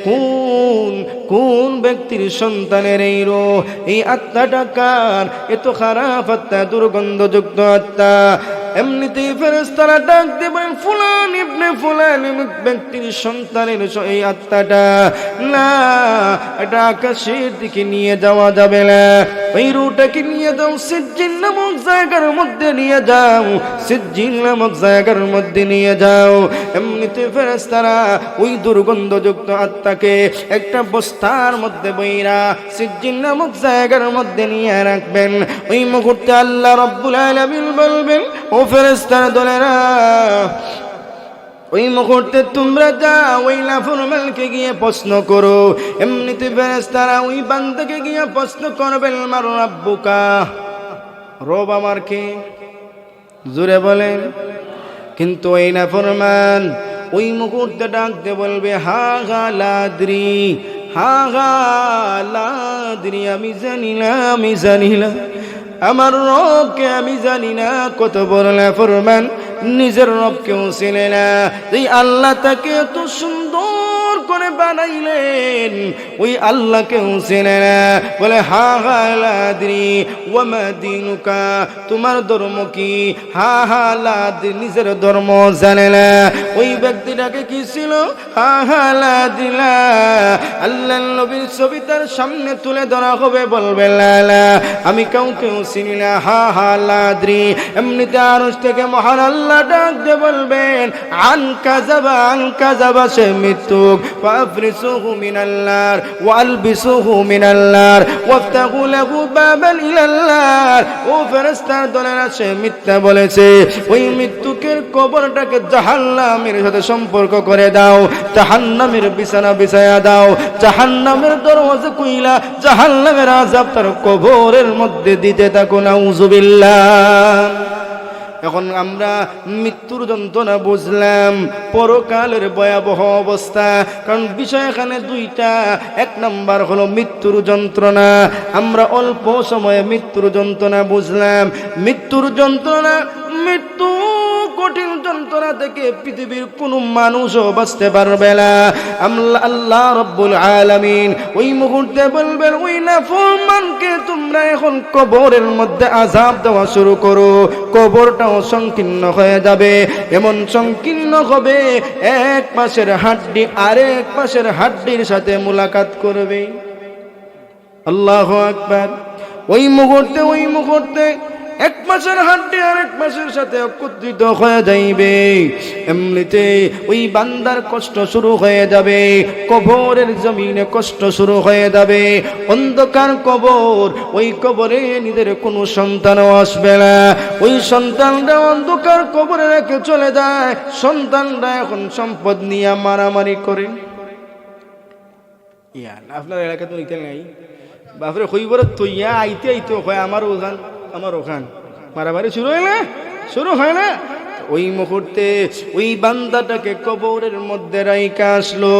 কোন কোন ব্যক্তির সন্তানের এই রূহ, এই আত্মাটা কার? এত খারাপ আত্মা, দুর্গন্ধযুক্ত আত্মা। এমনিতেই ফেরেশতারা ডাক দেবেন, ফুলান ইবনে ফুলান ব্যক্তির সন্তানের এই আত্মাটা না, এটা আকাশের দিকে নিয়ে যাওয়া যাবে না, ওই রূহটাকে নিয়ে যাও সিজ্জিন নামক জায়গার মধ্যে নিয়ে যাও, সিজ্জিন নামক জায়গার মধ্যে নিয়ে যাও। এমনিতে ফেরেশতারা ওই দুর্গন্ধযুক্ত আত্মাকে একটা বস্তার মধ্যে বইরা সিজ্জিন নামক জায়গার মধ্যে নিয়ে রাখবেন। ওই মুহূর্তে আল্লাহ রাব্বুল আলামিন বলবেন, ও ফেরেশতার দলেরা, ওই মুহূর্তে তোমরা যা ওই নাফরমানকে গিয়ে প্রশ্ন করো। এমনিতে ফেরেশতারা ওই বান্দাকে গিয়ে প্রশ্ন করবেন, মার রাব্বুকা, রব আমার কে? জোরে বলেন। কিন্তু ওই নাফরমান ওই মুহূর্তে ডাকতে বলবে, হা গা লাদ্রি, হা গা লাদ্রি, আমি জানি না, আমি জানি না, আমার রবকে আমি জানি না। কত বড় নাফরমান, নিজের রবকেও চেনে না। এই আল্লাহ তাকে এত সুন্দর করে বানাইলেন, ওই আল্লাহকেও চেনে না। বলে, হা হা লাদ্রি ওয়ামা দীনুকা, তোমার ধর্ম কি? হা হা লাদ্রি, নিজের ধর্ম জানে না। ওই ব্যক্তিটাকে কি ছিল? হা হা লাদ্রিলা। আল্লাহ নবীর ছবি তার সামনে তুলে ধরা হবে, বলবে, লা লা, আমি কাউকেও চিনি না, হা হা লাদ্রি। এমনিতে আরশ থেকে মহান আল্লাহ ডাক দিয়ে বলবেন, আন কাযাবা, সে মৃত্যুক, ফাফরিসুহু মিনাল নার ওয়ালবিসুহু মিনাল নার ওয়াফতাহু লাহু বাবান ইলাল নার। ও ফেরেশতার দলেরা, সে মিথ্যা বলেছে, ওই মৃত্যুকের কবরটাকে জাহান্নামের সাথে সম্পর্ক করে দাও, জাহান্নামের বিছানা বিছায়া দাও, জাহান্নামের দরওয়াজা কইলা জাহান্নামের আযাব তার কবরের মধ্যে দিতে থাকো, নাউযুবিল্লাহ। এখন আমরা মৃত্যুর যন্ত্রণা বুঝলাম, পরকালের ভয়াবহ অবস্থা। কারণ বিষয় এখানে দুইটা, এক নাম্বার হলো মৃত্যুর যন্ত্রণা। আমরা অল্প সময়ে মৃত্যুর যন্ত্রণা বুঝলাম। মৃত্যুর যন্ত্রণা, মৃত্যু কঠিন যন্ত্রণা থেকে পৃথিবীর কোন মানুষও বাঁচতে পারবে না। আল্লাহ রাব্বুল আলামিন ওই মুহূর্তে বলবেন, ওই নাফরমানকে তোমরা এখন কবরের মধ্যে আযাব দেওয়া শুরু করো। কবরটাও সংকীর্ণ হয়ে যাবে, এমন সংকীর্ণ হবে এক পাশের হাড্ডি আরেক পাশের হাড্ডির সাথে মুলাকাত করবে। আল্লাহু আকবার। ওই মুহূর্তে এক মাসের হাড্ডি আরেক মাসের সাথে একত্রিত হয়ে যাইবে। এমনিতে ওই বান্দার কষ্ট শুরু হয়ে যাবে, কবরের জমিনে কষ্ট শুরু হয়ে যাবে। অন্ধকার কবর, ওই কবরে নিজের কোনো সন্তানও আসবে না। ওই সন্তানরা অন্ধকার কবরে রেখে চলে যায়। সন্তানরা এখন সম্পদ নিয়ে মারামারি করে। আপনার এলাকা তো নিতে নাই, বাপরে হইবর তৈয়া আইতে আইতে হয় আমার ওখান, আমার ওখান মারামারি শুরু হয় না। ওই মুহূর্তে ওই বান্দাটাকে কবরের মধ্যে রাইখা আসলো,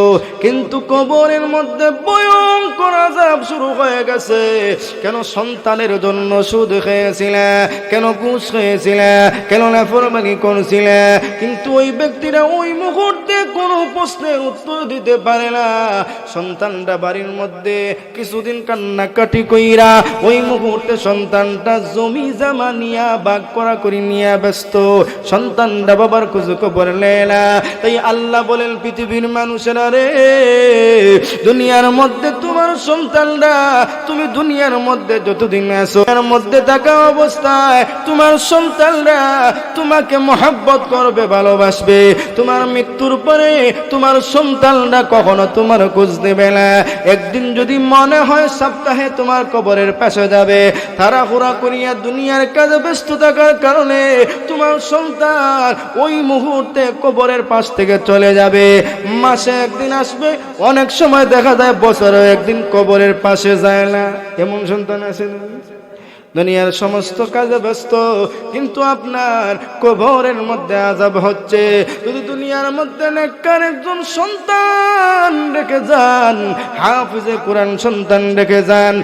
কিন্তু কবরের মধ্যে ভয়ঙ্কর আযাব শুরু হয়ে গেছে। কেন? সন্তানের জন্য সুদ খেয়েছিলে, কেন ঘুষ খেয়েছিলে, কেন নাফরমানি করছিলে। কিন্তু ওই ব্যক্তিরা ওই মুহূর্তে কোনো প্রশ্নের উত্তর দিতে পারে না। সন্তানটা বাড়ির মধ্যে কিছুদিন কান্নাকাটি কইরা ওই মুহূর্তে সন্তানটা জমি জামা নিয়া ভাগ করা করি নিয়ে ব্যস্ত। সন্তান সন্তানরা বাবার খোঁজ খবর নেয় না। তাই আল্লাহ বলেন পৃথিবীর মানুষেরা রে, দুনিয়ার মধ্যে তোমার সন্তানরা, তুমি দুনিয়ার মধ্যে যতদিন আছো এর মধ্যে থাকা অবস্থায় তোমার সন্তানরা তোমাকে মহব্বত করবে, ভালোবাসবে। তোমার মৃত্যুর পরে তোমার সন্তানরা কখনো তোমার খোঁজ নেবে না। একদিন যদি মনে হয় সপ্তাহে তোমার কবরের পাশে যাবে, তাড়াহুড়া করিয়া দুনিয়ার কাজে ব্যস্ত থাকার কারণে তোমার সন্তান ওই মুহূর্তে কবরের পাশ থেকে চলে যাবে। মাসে একদিন আসবে, অনেক সময় দেখা যায় বছরে একদিন কবরের পাশে যায় না। এমন সন্তান আছে না? দুনিয়ার সমস্ত কাজে ব্যস্ত, কিন্তু আপনার কবরের মধ্যে আযাব হচ্ছে। যদি দুনিয়ার মধ্যে নেককার একজন সন্তান রেখে যান, হাফিজে কোরআন সন্তান রেখে যান,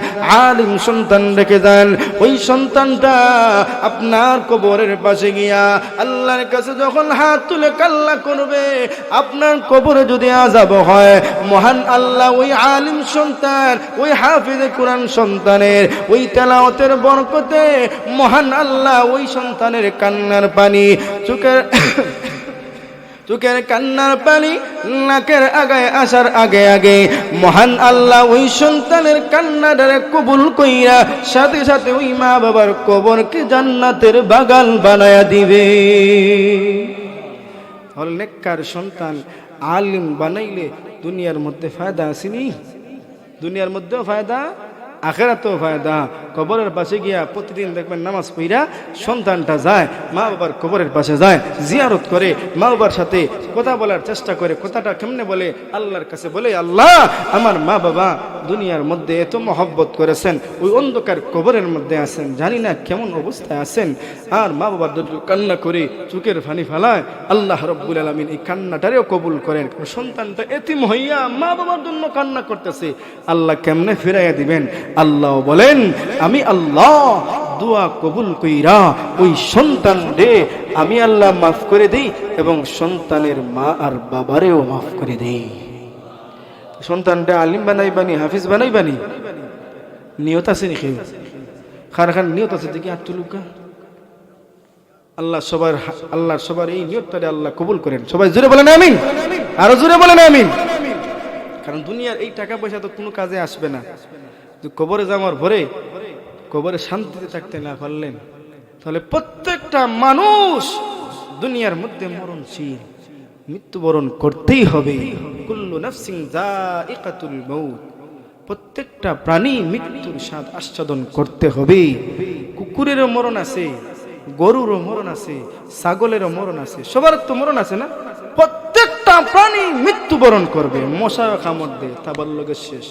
আলিম সন্তান রেখে যান, ওই সন্তানটা আপনার কবরের পাশে গিয়া আল্লাহর কাছে যখন হাত তুলে কান্না করবে, আপনার কবরে যদি আযাব হয়, মহান আল্লাহ ওই আলিম সন্তান, ওই হাফিজে কোরআন সন্তানের ওই তেলাওয়াতের বরকতে মহান আল্লাহ ওই সন্তানের কান্নার পানি, চোখের কান্নার পানি নাকের আগায় আসার আগে আগে মহান আল্লাহ ওই সন্তানের কান্নাটারে কবুল কইরা সাথে সাথে ওই মা বাবার কবরকে জান্নাতের বাগান বানায়া দিবে। হল নেককার সন্তান আলিম বানাইলে দুনিয়ার মধ্যে ফায়দা আসেনি? দুনিয়ার মধ্যেও ফায়দা, আখিরাতেও ফায়দা। কবরের পাশে গিয়া প্রতিদিন দেখবেন নামাজ পড়া সন্তানটা যায়, মা বাবার কবরের পাশে যায়, জিয়ারত করে, মা বাবার সাথে কথা বলার চেষ্টা করে। কথাটা কেমনে বলে? আল্লাহর কাছে বলে, আল্লাহ আমার মা বাবা দুনিয়ার মধ্যে এত মহব্বত করেছেন, ওই অন্ধকার কবরের মধ্যে আছেন, জানি না কেমন অবস্থায় আছেন। আর মা বাবার কান্না করে চোখের পানি ফেলায়, আল্লাহ রাব্বুল আলামিন এই কান্নাটারেও কবুল করেন। সন্তানটা এতিম হইয়া মা বাবার জন্য কান্না করতেছে, আল্লাহ কেমনে ফিরাইয়া দিবেন? আল্লাহ বলেন, আমি আল্লাহ দোয়া কবুল কইরা ওই সন্তান রে আমি আল্লাহ মাফ করে দেই এবং সন্তানের মা আর বাবারেও মাফ করে দেই। সন্তানটা আলিম বানাইবানি, হাফিজ বানাইবানি, নিয়ত আছে নাকি? খান খান নিয়ত আছে দেখি হাত তুলুকা। আল্লাহ সবার এই নিয়তটারে আল্লাহ কবুল করেন। সবাই জোরে বলেন আমিন, আরো জোরে বলেন আমিন। কারণ দুনিয়ার এই টাকা পয়সা তো কোনো কাজে আসবে না। কবরে যাওয়ার পরে কবরে শান্তিতে থাকতে না পারলেন, তাহলে প্রত্যেকটা মানুষ দুনিয়ার মধ্যে মরণশীল, মৃত্যুবরণ করতেই হবে। কুল্লু নাফসিন যায়িকাতুল মাউত, প্রত্যেকটা প্রাণী মৃত্যুর স্বাদ আস্বাদন করতে হবে। কুকুরেরও মরণ আছে, গরুরও মরণ আছে, ছাগলেরও মরণ আছে, সবার তো মরণ আছে না? প্রত্যেকটা প্রাণী মৃত্যুবরণ করবে। মশা কামড় দেয়, তাবার লগে শেষ,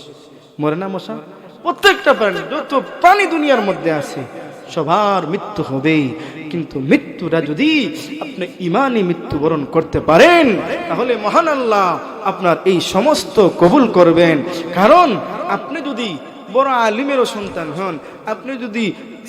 মরে না মশা? প্রত্যেকটা প্রাণী, যত প্রাণী দুনিয়ার মধ্যে আছে সবার মৃত্যু হবে। কিন্তু মৃত্যুটা যদি আপনি ইমানি মৃত্যুবরণ করতে পারেন, তাহলে মহান আল্লাহ আপনার এই সমস্ত কবুল করবেন। কারণ আপনি যদি বড় আলিমেরও সন্তান হন, আপনি যদি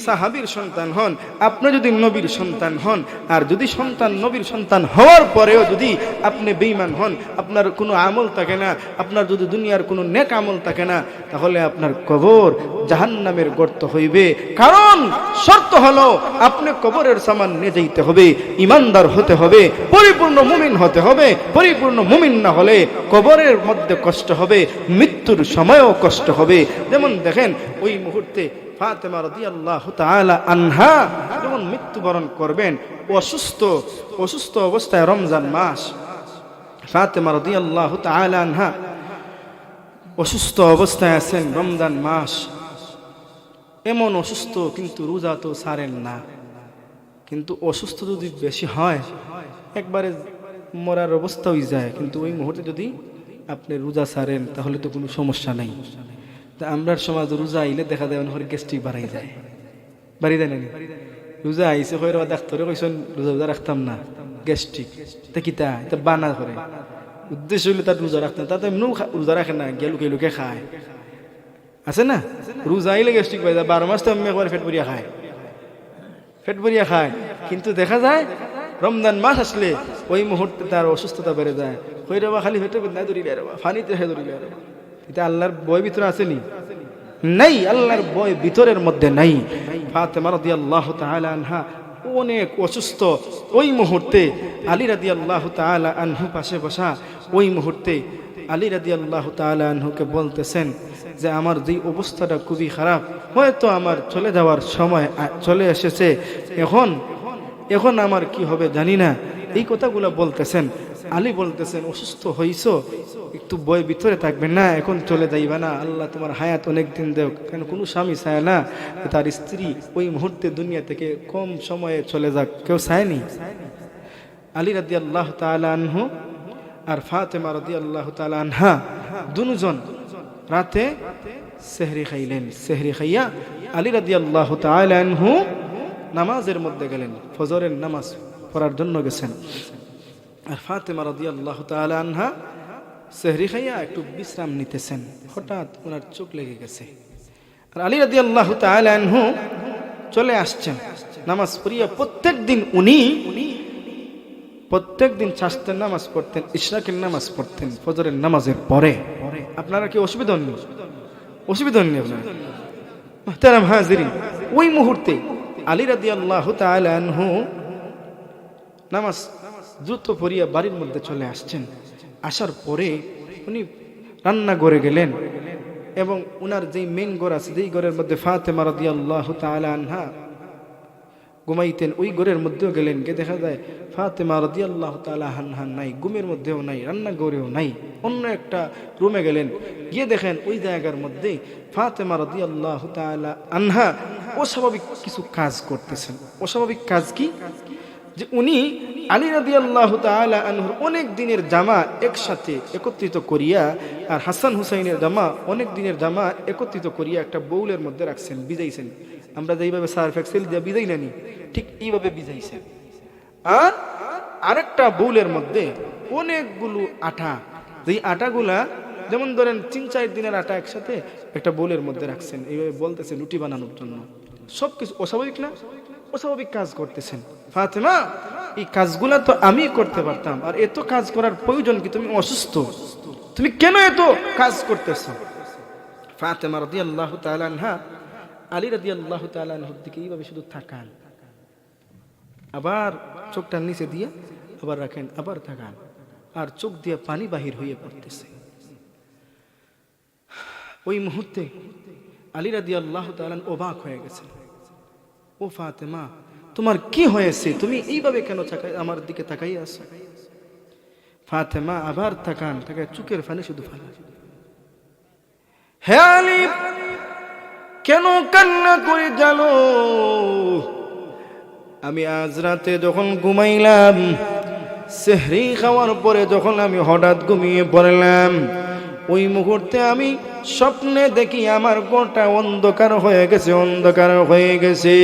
সাহাবীর সন্তান হন, আপনি যদি নবীর সন্তান হন, আর যদি সন্তান নবীর সন্তান হওয়ার পরেও যদি আপনি বেঈমান হন, আপনার কোনো আমল থাকে না, আপনার যদি দুনিয়ার কোনো নেক আমল থাকে না, তাহলে আপনার কবর জাহান্নামের গর্ত হইবে। কারণ শর্ত হলো আপনি কবরের সামান নিয়ে যাইতে হবে, ইমানদার হতে হবে, পরিপূর্ণ মুমিন হতে হবে। পরিপূর্ণ মুমিন না হলে কবরের মধ্যে কষ্ট হবে, মৃত্যুর সময়ও কষ্ট হবে। যেমন দেখেন ওই মুহূর্তে ফাতেমা রাদিয়াল্লাহু তাআলা আনহা যখন মৃত্যুবরণ করবেন, অসুস্থ অবস্থায়, রমজান মাস, ফাতেমা রাদিয়াল্লাহু তাআলা আনহা অসুস্থ অবস্থায় আছেন, রমজান মাস, এমন অসুস্থ কিন্তু রোজা তো ছাড়েন না। কিন্তু অসুস্থ যদি বেশি হয়, একবারে মরার অবস্থা হয়ে যায়, কিন্তু ওই মুহূর্তে যদি আপনি রোজা ছাড়েন তাহলে তো কোনো সমস্যা নাই। তা আমরা সমাজ রোজা আইলে দেখা যায় অনেক গ্যাস্ট্রিক বাড়াই যায়, বাড়ি যায় না? রোজা আইসে হয়ে ডাক্তারে কইছেন রোজা রাখতাম না, গ্যাস্ট্রিক, তা কিতা এটা বানা করে উদ্দেশ্য হইলে তার রোজা রাখতাম, তাতে এমনিও রোজা রাখে না, গিয়ে লুকে লুকে খায়, আছে না? রোজা আইলে গ্যাস্ট্রিক পাই যায়, 12 মাস তো এমনি একবার পেট ভরিয়া খায়। কিন্তু দেখা যায় রমজান মাস আসলে ওই মুহূর্তে তার অসুস্থতা বেড়ে যায়, হয়ে রেবা খালি পেটে না ধরিলে রেবা, ফানিতে ধরিলে রেবা। এটা আল্লাহর ভয় ভিতরে আসেনি? নাই, আল্লাহর ভয় ভিতরের মধ্যে নাই। ফাতেমা রাদিয়াল্লাহু তাআলা আনহা অনেক অসুস্থ। ওই মুহূর্তে আলী রাদিয়াল্লাহু তাআলা আনহু পাশে বসা, ওই মুহূর্তে আলী রাদিয়াল্লাহু তাআলা আনহুকে বলতেছেন যে আমার যেই অবস্থাটা খুবই খারাপ, হয়তো আমার চলে যাওয়ার সময় চলে এসেছে, এখন আমার কি হবে জানি না। এই কথাগুলো বলতেছেন। আলী বলতেছেন, অসুস্থ হইছো, একটু বই ভিতরে থাকবে না, এখন চলে যাইবা না, আল্লাহ তোমার হায়াত অনেক দিন দেও। কেন কোনো স্বামী চায় না তার স্ত্রী ওই মুহূর্তে দুনিয়া থেকে কম সময়ে চলে যাক, কেউ চায়নি। আলী রাদিয়াল্লাহু তাআলা আনহু আর ফাতেমা রাদিয়াল্লাহু তাআলা আনহা দুজন রাতে সেহরি খাইলেন। সেহরি খাইয়া আলী রাদিয়াল্লাহু তাআলা আনহু নামাজের মধ্যে গেলেন, ফজরের নামাজ পড়ার জন্য গেছেন। আর ফাতেমা রাদিয়াল্লাহু তাআলা আনহা সেহরি খাইয়া একটু বিশ্রাম নিতেছেন, হঠাৎ ওনার চোখ লেগে গেছে। আর আলী রাদিয়াল্লাহু তাআলা আনহু চলে আসছেন নামাজ পড়িয়া। প্রত্যেক দিন চাষতের নামাজ পড়তেন, ইশরাকের নামাজ পড়তেন ফজরের নামাজের পরে। আপনারা কি অসুবিধা হননি? অসুবিধা হননি আপনারা? মুহতারাম হাজিরিন, ওই মুহূর্তে আলী রাদিয়াল্লাহু তাআলা আনহু নামাজ দ্রুত পড়িয়া বাড়ির মধ্যে চলে আসছেন। আসার পরে উনি রান্না ঘরে গেলেন এবং উনার যেই মেন ঘর আছে, যেই ঘরের মধ্যে ফাতেমা রাদিয়াল্লাহু তাআলা আনহা ঘুমাইতেন, ওই ঘরের মধ্যেও গেলেন। গিয়ে দেখা যায় ফাতেমা রাদিয়াল্লাহু তাআলা আনহা নাই, ঘুমের মধ্যেও নাই, রান্নাঘরেও নাই, অন্য একটা রুমে গেলেন। গিয়ে দেখেন ওই জায়গার মধ্যে ফাতেমা রাদিয়াল্লাহু তাআলা আনহা অস্বাভাবিক কিছু কাজ করতেছেন। অস্বাভাবিক কাজ কি? যে উনি আলী রাদিয়াল্লাহু তাআলা আনহুর অনেক দিনের জামা একসাথে একত্রিত করিয়া, আর হাসান হুসাইনের জামা অনেক দিনের জামা একত্রিত করিয়া একটা বাউলের মধ্যে রাখছেন, ভিজাইছেন। আমরা যেইভাবে সার্ফ এক্সেল দিয়ে ভিজাই নানি, ঠিক এইভাবে ভিজাইছেন। আর আরেকটা বাউলের মধ্যে অনেকগুলো আটা, যেই আটাগুলা যেমন ধরেন 3-4 দিনের আটা একসাথে একটা বাউলের মধ্যে রাখছেন, এইভাবে বলতেছে রুটি বানানোর জন্য। সবকিছু অস্বাভাবিক না? অস্বাভাবিক কাজ করতেছেন। ফাতেমা, এই কাজগুলা তো আমি করতে পারতাম, আর এত কাজ করার প্রয়োজন কি? তুমি অসুস্থ, তুমি কেন এত কাজ করতেছো? ফাতেমা রাদিয়াল্লাহু তাআলা আনহা আলী রাদিয়াল্লাহু তাআলা আনহুর দিকে এইভাবে শুধু তাকান, আবার চোখটা নিচে দিয়ে আবার রাখেন, আবার তাকান, আর চোখ দিয়ে পানি বাহির হয়ে পড়তেছে। ওই মুহূর্তে আলী রাদিয়াল্লাহু তাআলা অবাক হয়ে গেছেন। ও ফাতেমা, তোমার কি হয়েছে? তুমি এইভাবে কেন আমার দিকে তাকাই আছো? ফাতেমা আবার তাকান, তাকায় চোখের পানি শুধু ফেলা। হে আলী, কেন কান্না করে জানো? আমি আজ রাতে যখন ঘুমাইলাম, সেহরি খাওয়ার পরে যখন আমি হঠাৎ ঘুমিয়ে পড়লাম, ওই মুহূর্তে আমি স্বপ্নে দেখি আমার গোটা অন্ধকার হয়ে গেছে, অন্ধকার হয়ে গেছে।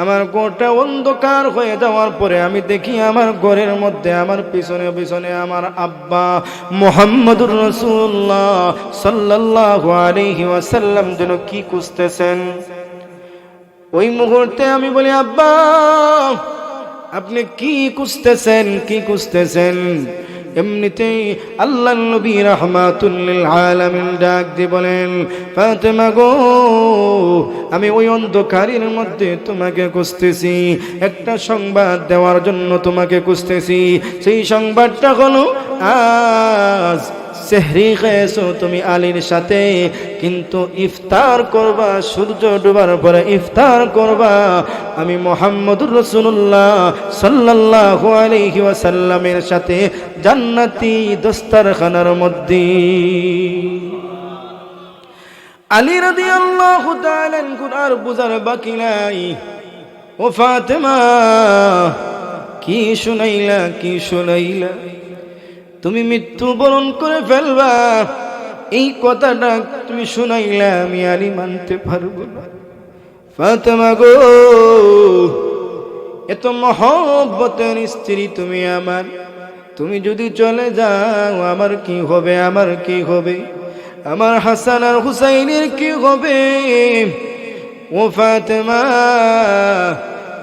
আমার গোটা অন্ধকার হয়ে যাওয়ার পরে আমি দেখি আমার ঘরের মধ্যে আমার পিছনে পিছনে আমার আব্বা মুহাম্মদুর রাসূলুল্লাহ সাল্লাল্লাহু আলাইহি ওয়াসাল্লাম যেন কি খুঁজতেছেন। ওই মুহূর্তে আমি বলি, আব্বা আপনি কি খুঁজতেছেন, কি খুঁজতেছেন? এমনিতেই আল্লাহর নবী রাহমাতুল লিল আলামিন ডাক দিয়ে বলেন, ফাতেমা গো, আমি ওই অন্ধকারের মধ্যে তোমাকে খুঁজতেছি, একটা সংবাদ দেওয়ার জন্য তোমাকে খুঁজতেছি। সেই সংবাদটা হলো, আজ সেহরি খেয়েছো তুমি আলীর সাথে, কিন্তু ইফতার করবা, সূর্য ডুবার পরে ইফতার করবা আমি মুহাম্মদুর রাসূলুল্লাহ সাল্লাল্লাহু আলাইহি ওয়াসাল্লামের সাথে জান্নাতি দস্তরখানার মধ্যে। আলী রাদিয়াল্লাহু তাআলা আর বুঝার বাকি নাই। ও ফাতেমা, কি শুনাইলা, কি শুনাইলা? তুমি মৃত্যুবরণ করে ফেলবা, এই কথাটা তুমি শুনাইলা, আমি আলী মানতে পারবো না। ফাতেমা গো, এত মহব্বতের স্ত্রী তুমি আমার, তুমি যদি চলে যাও আমার কি হবে? আমার কি হবে? আমার হাসান আর হুসাইনের কি হবে? ও ফাতেমা,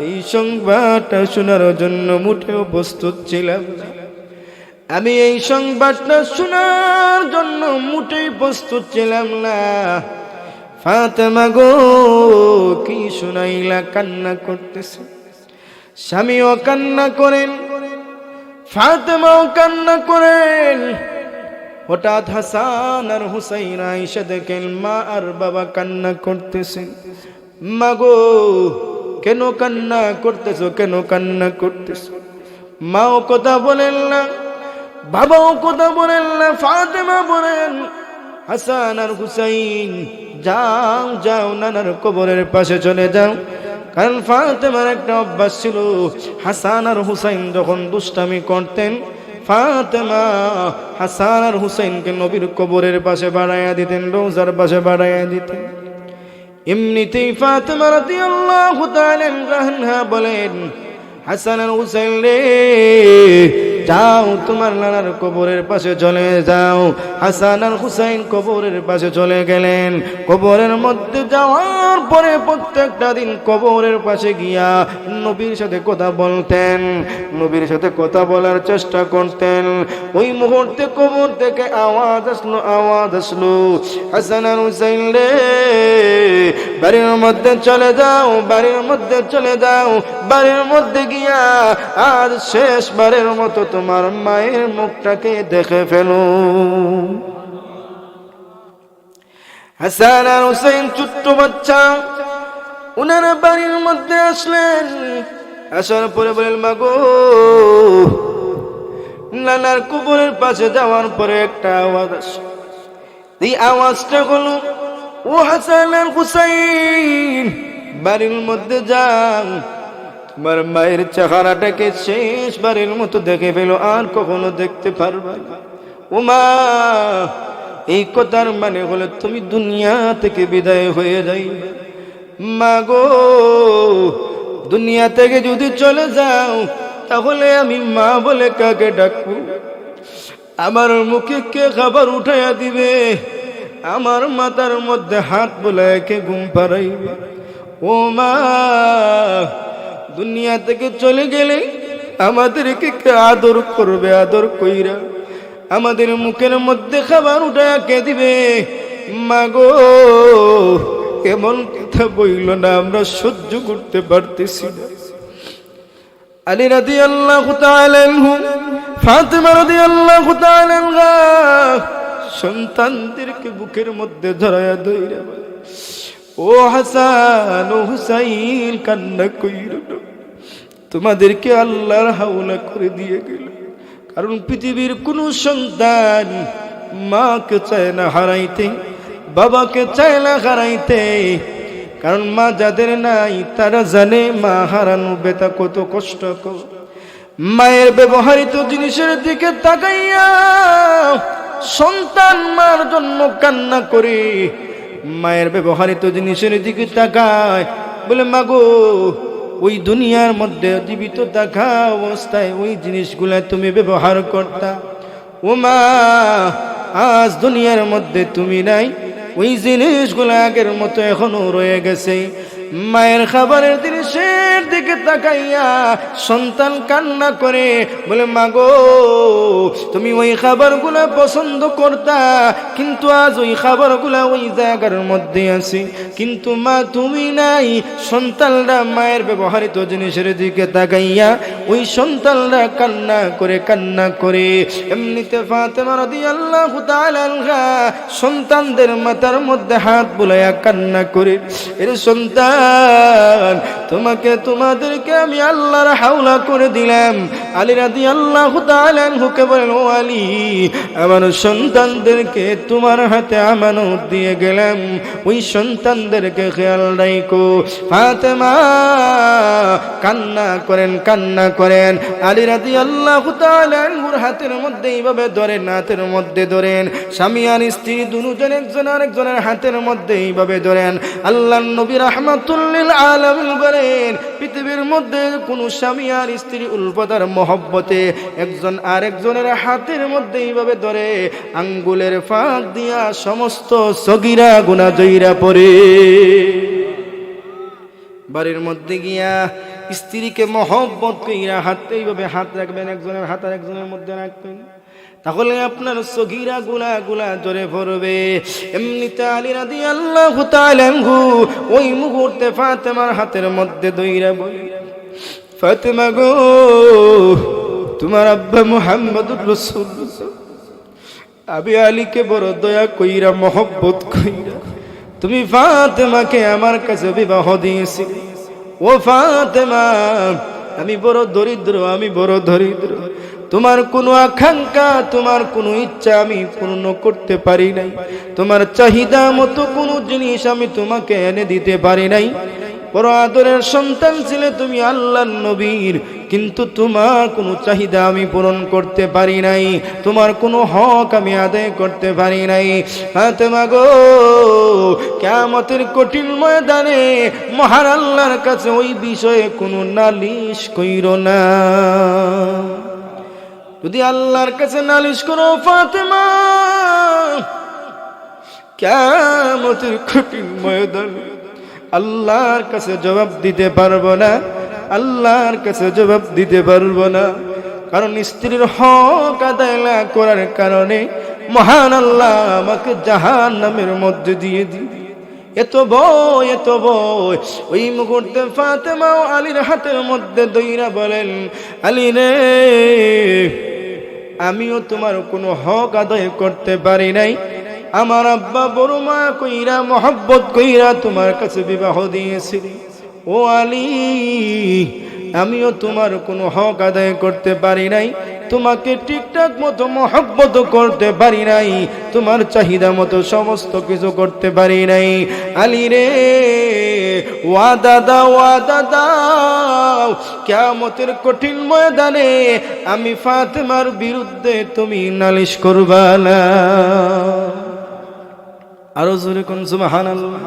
এই সংবাদটা শোনার জন্য মোটেও প্রস্তুত ছিলাম না। আমি এই সংবাদটা শোনার জন্য মোটেই প্রস্তুত ছিলাম না। ফাতেমা গো, কি শুনাইলা? কান্না করতেছে। স্বামীও কান্না করেন, ফাতেমাও কান্না করেন। হঠাৎ হাসান আর হুসাইন আয়েশা দেখেন মা আর বাবা কান্না করতেছেন। মাগো কেন কান্না করতেছো, কেন কান্না করতেছো? মাও কথা বলেন না, বাবাও কথা বলেন না। ফাতেমা বলেন, হাসান আর হুসাইন যাও যাও, নানার কবরের পাশে চলে যাও। কারণ ফাতেমার একটা অভ্যাস ছিল, হাসান আর হুসাইন যখন দুষ্টামি করতেন, ফাতেমা হাসান আর হুসাইনকে নবীর কবরের পাশে বাড়াইয়া দিতেন, রোজার পাশে বাড়াইয়া দিতেন। এমনিতেই ফাতেমা রাদিয়াল্লাহু তাআলা আনহা বলেন, হাসান আর হুসাইন রে যাও, তোমার নানার কবরের পাশে চলে যাও। হাসান আর হুসাইন কবরের পাশে চলে গেলেন। কবরের মধ্যে যাওয়ার পরে প্রত্যেকটা দিন কবরের পাশে গিয়া নবীর সাথে কথা বলতেন, নবীর সাথে কথা বলার চেষ্টা করতেন। ওই মুহূর্তে কবর থেকে আওয়াজ আসলো, আওয়াজ আসলো, হাসান আর হুসাইন রে বাড়ির মধ্যে চলে যাও, বাড়ির মধ্যে চলে যাও। বাড়ির মধ্যে গিয়া আজ শেষবারের মতো তোমার মায়ের মুখটাকে দেখে ফেলো। হাসান আর হুসাইন ছোট্ট বাচ্চা, উনারা বাড়ির মধ্যে আসলেন। আসার পরে বলেন, মাগো নানার কবরের পাশে যাওয়ার পরে একটা আওয়াজ আসে। এই আওয়াজটা হলো, ও হাসান আর হুসাইন বাড়ির মধ্যে যাও, তোমার মায়ের চেহারাটাকে শেষবারের মতো দেখে ফেলো, আর কখনো দেখতে পারবে না। ও মা, এই কথার মানে হলো তুমি দুনিয়া থেকে বিদায় হয়ে যাইবে। মা গো, দুনিয়া থেকে যদি চলে যাও তাহলে আমি মা বলে কাকে ডাকবো? আমার মুখে কে খাবার উঠাইয়া দিবে? আমার মাথার মধ্যে হাত বোলায় কে ঘুম পাড়াইবে? ও মা, দুনিয়া থেকে চলে গেলে আমাদেরকে কে আদর করবে? আদর কইরা আমাদের মুখের মধ্যে খাবার উঠাইয়া কে দিবে? মাগো, এমন কথা বইল না, আমরা সহ্য করতে পারতেছি না। আলী রাদিয়াল্লাহু তাআলা আনহু, ফাতেমা রাদিয়াল্লাহু তাআলা আনহা সন্তানদেরকে বুকের মধ্যে ধরায়া ধইরা বলে, ও হাসান ও হুসাইন কান্না কইরো না, তোমাদেরকে আল্লাহর হাওলা করে দিয়ে গেল। কারণ পৃথিবীর কোন সন্তান মাকে চায় না হারাইতে, বাবাকে চায় না হারাইতে। কারণ মা যাদের নাই তারা জানে মা হারানো বেতা কত কষ্টকর। মায়ের ব্যবহৃত জিনিসের দিকে তাকাইয়া সন্তান মার জন্য কান্না করে, মায়ের ব্যবহৃত জিনিসের দিকে তাকায়, বলে মাগো ওই দুনিয়ার মধ্যে জীবিত থাকা অবস্থায় ওই জিনিসগুলা তুমি ব্যবহার করতা। ও মা, আজ দুনিয়ার মধ্যে তুমি নাই, ওই জিনিসগুলো আগের মতো এখনো রয়ে গেছে। মায়ের খাবারের জিনিসের দিকে তাকাইয়া সন্তান কান্না করে, বলে মাগো তুমি ওই খাবারগুলা পছন্দ করতা, কিন্তু আজ ওই খাবারগুলা ওই জায়গার মধ্যে আছে, কিন্তু মা তুমি নাই। সন্তানরা মায়ের ব্যবহৃত জিনিসের দিকে তাকাইয়া ওই সন্তানরা কান্না করে কান্না করে। এমনিতে ফাতেমা রাদিয়াল্লাহু তাআলা আনহা সন্তানদের মাথার মধ্যে হাত বুলাইয়া কান্না করে, এর সন্তান তোমাকে তোমাদেরকে আমি আল্লাহর হাওলা করে দিলাম। আলী রাদিয়াল্লাহু তাআলা আনহুকে বলেন, ও আলী, আমার সন্তানদেরকে তোমার হাতে আমানত দিয়ে গেলাম, ওই সন্তানদেরকে খেয়াল রাখো। ফাতেমা কান্না করেন কান্না করেন। আলী রাদিয়াল্লাহু তাআলা আনহুর হাতের মধ্যে এইভাবে ধরেন, হাতের মধ্যে ধরেন। স্বামী আর স্ত্রী দুজন একজন আরেকজনের হাতের মধ্যে এইভাবে ধরেন। আল্লাহর নবী রাহমাতুল লিল আলামিন বলেন, পৃথিবীর মধ্যে কোন স্বামী আর স্ত্রী উল্পতার মহব্বতে একজন আরেকজনের হাতের মধ্যে এইভাবে ধরে আঙ্গুলের ফাঁক দিয়া সমস্ত সগীরা গুনাহ জয়রা পড়ে। বাড়ির মধ্যে গিয়া স্ত্রীকে মহব্বত কইরা হাতে এইভাবে হাত রাখবেন, একজনের হাত আর একজনের মধ্যে রাখবেন, তাহলে আপনার সগীরা গুলা জোরে পড়বে। এমনিতে আলী রাদিয়াল্লাহু তাআলা আনহু ওই মুহূর্তে ফাতেমার হাতের মধ্যে দইরা বলে, ফাতেমা গো, তোমার আব্বা মুহাম্মদুর রাসূলুল্লাহ আমি আলীকে বড় দয়া কইরা মহব্বত কইরা তুমি ফাতেমাকে আমার কাছে বিবাহ দিয়েছিলে। ও ফাতেমা, আমি বড় দরিদ্র, আমি বড় দরিদ্র, তোমার কোনো আকাঙ্ক্ষা, তোমার কোনো ইচ্ছা আমি পূর্ণ করতে পারি নাই, তোমার চাহিদা মতো কোনো জিনিস আমি তোমাকে এনে দিতে পারি নাই। বড় আদরের সন্তান ছিলে তুমি আল্লাহর নবীর, কিন্তু তোমার কোনো চাহিদা আমি পূরণ করতে পারি নাই, তোমার কোনো হক আমি আদায় করতে পারি নাই। ফাতেমা গো, কিয়ামতের কঠিন ময়দানে মহান আল্লাহর কাছে ওই বিষয়ে কোনো নালিশ কইরো না। যদি আল্লাহর কাছে নালিশ করো ফাতেমা, কিয়ামতের কঠিন ময়দানে আল্লাহর কাছে জবাব দিতে পারবো না, আল্লাহর কাছে জবাব দিতে পারবো না। কারণ স্ত্রীর হক আদায় না করার কারণে মহান আল্লাহ আমাকে জাহান্নামের মধ্যে দিয়ে দিবে। এত ভয়, এত ভয়। ওই মুহূর্তে ফাতেমা ও আলীর হাতের মধ্যে দইরা বলেন, আলী রে, আমিও তোমার কোনো হক আদায় করতে পারি নাই, আমার আব্বা বড় মা কইরা মহব্বত কইরা তোমার কাছে বিবাহ দিয়েছিল। ও আলী, আমিও তোমার কোনো হক আদায় করতে পারি নাই, তোমাকে ঠিকঠাক মতো মহব্বত করতে পারি নাই, তোমার চাহিদা মতো সমস্ত কিছু করতে পারি নাই। আলী রে, ওয়াদা দাও, ওয়াদা দাও, কিয়ামতের কঠিন ময়দানে আমি ফাতেমার বিরুদ্ধে তুমি নালিশ করবা না। আরো জোরে কোন সুবহানাল্লাহ।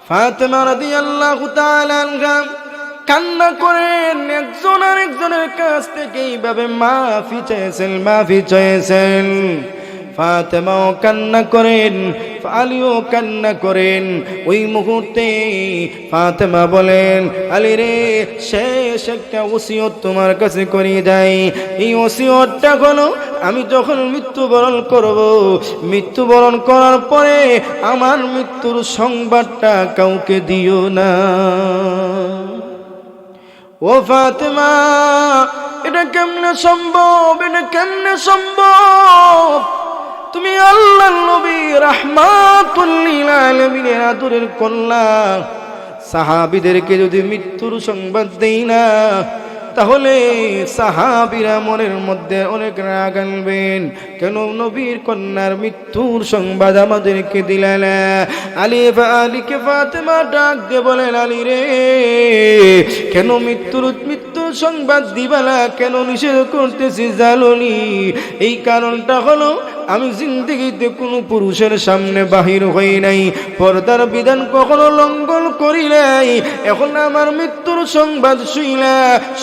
ফাতেমা রাদিয়াল্লাহু তাআলা আনহা কান্না করেন, একজন আরেকজনের কাছ থেকে এইভাবে মাফি চেয়েছেন, মাফি চেয়েছেন। ফাতেমাও কান্না করেন, আলীও কান্না করেন। ওই মুহূর্তে ফাতেমা বলেন, আলী রে, শেষ একটা ওসিয়ত তোমার কাছে করিয়ে দেয়। এই ওসিয়তটা হলো, আমি যখন মৃত্যুবরণ করব, মৃত্যুবরণ করার পরে আমার মৃত্যুর সংবাদটা কাউকে দিও না। ও ফাতেমা, এটা কেমনে সম্ভব, এটা কেমনে সম্ভব? তুমি আল্লাহর নবী রাহমাতুল লিল আলামিনের আদরের কন্যা, সাহাবীদেরকে যদি মৃত্যুর সংবাদ দেই না, তাহলে সাহাবীরা মনের মধ্যে অনেক রাগ আনবেন। কেন নবীর কন্যার মৃত্যুর সংবাদ আমাদেরকে দিলেন না? আলীকে ফাতেমা ডাক দিয়ে বলেন, আলী রে, কেন মৃত্যুর সংবাদ দিবালা, কেন নিষেধ করতেছি জানোনি? এই কারণটা হলো, আমি জিন্দেগিতে কোনো পুরুষের সামনে বাহির হই নাই, পর্দার বিধান কখনো লঙ্ঘন করি নাই। এখন আমার মৃত্যুর সংবাদ শুইলা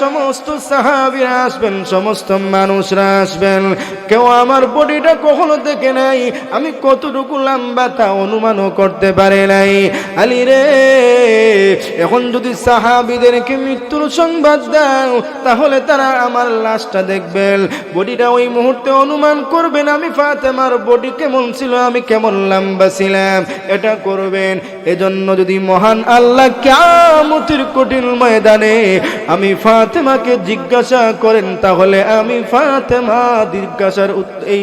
সমস্ত সাহাবীরা আসবেন, সমস্ত মানুষরা আসবেন, কেউ আমার বডিটা কখনো দেখে নাই, আমি কতটুকু লম্বা তা অনুমানও করতে পারে নাই। আলী রে, এখন যদি সাহাবীদেরকে মৃত্যুর সংবাদ দাও, তাহলে তারা আমার লাশটা দেখবেন, বডিটা ওই মুহূর্তে অনুমান করবেন আমি ফাতেমার বডি কেমন ছিল, আমি কেমন লম্বা ছিলাম, এটা করবেন। এজন্য যদি মহান আল্লাহ কিয়ামতের কঠিন ময়দানে আমি ফাতেমাকে জিজ্ঞাসা করেন, তাহলে আমি ফাতেমা জিজ্ঞাসার এই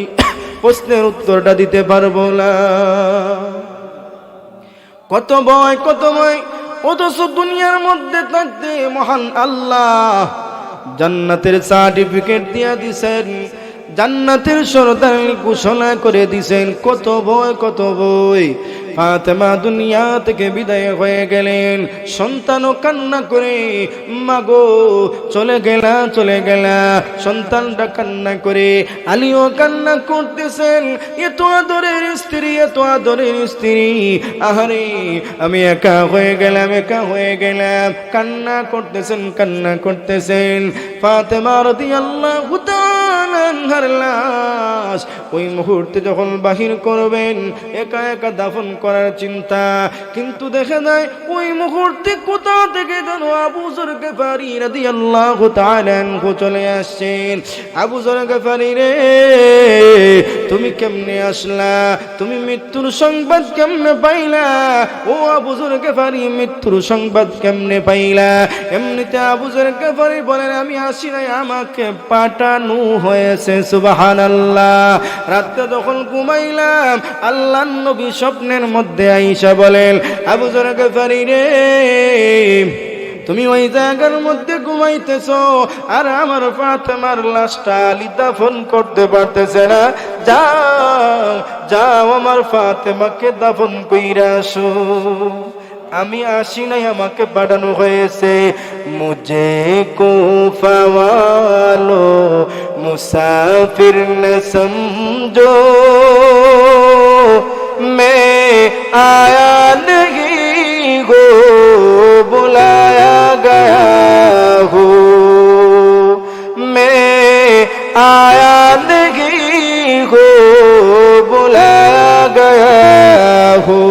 প্রশ্নের উত্তরটা দিতে পারবো না। কত ভয়, কত ভয়। অথচ দুনিয়ার মধ্যে থাকতে মহান আল্লাহ জান্নাতের সার্টিফিকেট দিয়া দিছেন, জান্নাতের সরদারি ঘোষণা করে দিছেন। কত ভয়, কত ভয়। ফাতেমা দুনিয়া থেকে বিদায় হয়ে গেলেন, সন্তানও কান্না করে, মাগো চলে গেলা, চলে গেলা। সন্তানটা কান্না করে, আলীও কান্না করতেছেন, এত আদরের স্ত্রী, এত আদরের স্ত্রী, আহারে আমি একা হয়ে গেলাম, একা হয়ে গেলাম। কান্না করতেছেন, কান্না করতেছেন। ফাতেমা রাদিয়াল্লাহু তাআলা আনহার লাশ ওই মুহূর্তে যখন বাহির করবেন একা একা দাফন করার চিন্তা, কিন্তু দেখা যায় ওই মুহূর্তে কোথা থেকে যেন আবু যর গফারি রাদিয়াল্লাহু তাআলা আনহু চলে আসছেন। আবু যর গফারি রে, তুমি কেমনে আসলা? তুমি মৃত্যুর সংবাদ কেমনে পাইলা? ও আবু যর গফারি, মৃত্যুর সংবাদ কেমনে পাইলা? এমনিতে আবু যর গফারি বলেন, আমি আসি নাই, আমাকে পাঠানো হয়েছে। সুবহানাল্লাহ। রাতে যখন ঘুমাইলাম আল্লাহর নবী স্বপ্নের মধ্যে আইসা বলেন, আবু যর গফারি রে, তুমি ওই জায়গার মধ্যে ঘুমাইতেছো আর আমার ফাতেমার লাশটা আলী দাফন করতে পারতেছে না, যাও যাও আমার ফাতেমাকে দাফন কইরা আসো। আমি আসি নাই, আমাকে পাঠানো হয়েছে। মুঝে কুফা ওয়ালো মুসাফির ন সমঝো, मैं आया नहीं हो बुलाया गया हूँ, मैं आया नहीं हो बुलाया गया हूँ।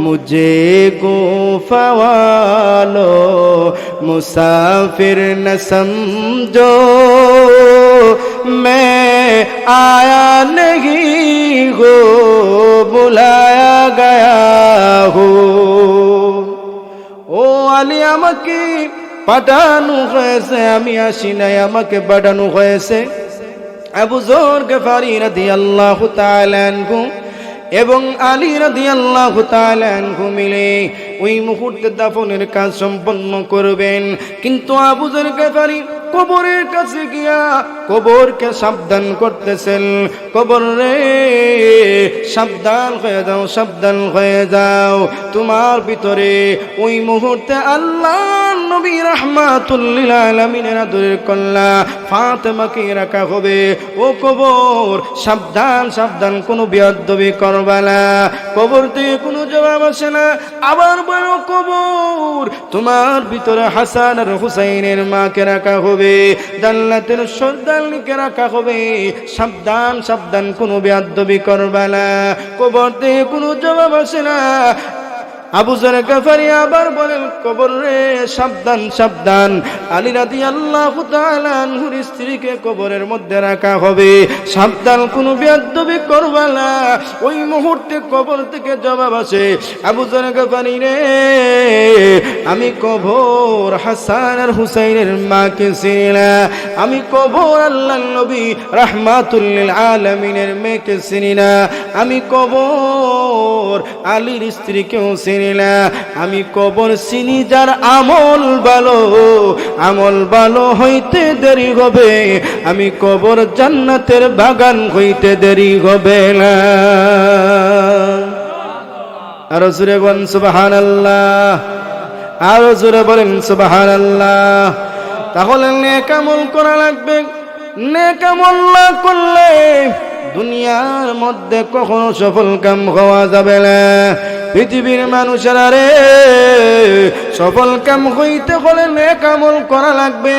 मुझे गुफा वालो मुसाफिर न समझो, मैं आया नहीं हो बुलाया गया हूँ। ও আলী, আমাকে পাঠানো হয়েছে, আমি আসি নাই, আমাকে পাঠানো হয়েছে। আবু যর গফারি রাদিয়াল্লাহু তাআলা আনহু এবং আলী রাদিয়াল্লাহু তাআলা আনহু মিলে ওই মুহূর্তে দাফনের কাজ সম্পন্ন করবেন। কিন্তু আবু যর গফারি কবরের কাছে গিয়া কবরকে সাবধান করতেছেন, কবর রে সাবধান হয়ে যাও, সাবধান হয়ে যাও, তোমার ভিতরে ওই মুহূর্তে আল্লাহর নবী রাহমাতুল লিল আলামিনের আদরের কন্যা ফাতেমাকে রাখা হবে। ও কবর, সাবধান সাবধান, কোনো বেয়াদবি করবা না, কবর থেকে কোনো জবাব আসে না। আবার বলো, কবর, তোমার ভিতরে হাসান আর হুসাইনের মাকে রাখা হবে, জান্নাতের সর্দারকে রাখা হবে, সাবধান সাবধান, কোনো বেয়াদবি করবা না, কবর থেকে কোনো জবাব আসে না। আবু যর গফারি আবার বলেন, কবর রে সাবধান সাবধান, আলী রাদিয়াল্লাহু তাআলা আনহুর স্ত্রীকে কবরের মধ্যে রাখা হবে, সাবধান, কোনো বেয়াদবি করবা না। ওই মুহূর্তে কবর থেকে জবাব আসে, আবু যর গফারি রে, আমি কবর হাসান আর হুসাইনের মাকে চিনি না, আমি কবর আল্লাহর নবী রাহমাতুল লিল আলামিনের মেয়েকে চিনি না, আমি কবর আলীর স্ত্রীকেও চিনি না, আমি কবর চিনি যার আমল ভালো, আমল ভালো হইতে দেরি হবে, আমি কবর জান্নাতের বাগান হইতে দেরি হবে না। আরো জোরে বলেন সুবহানাল্লাহ, আরো জোরে বলেন সুবহানাল্লাহ। তাহলে নেক আমল করা লাগবে, নেক আমল না করলে দুনিয়ার মধ্যে কখনো সফল কাম হওয়া যাবে না। পৃথিবীর মানুষেরা রে, সফল কাম হইতে হলে নেক আমল করা লাগবে,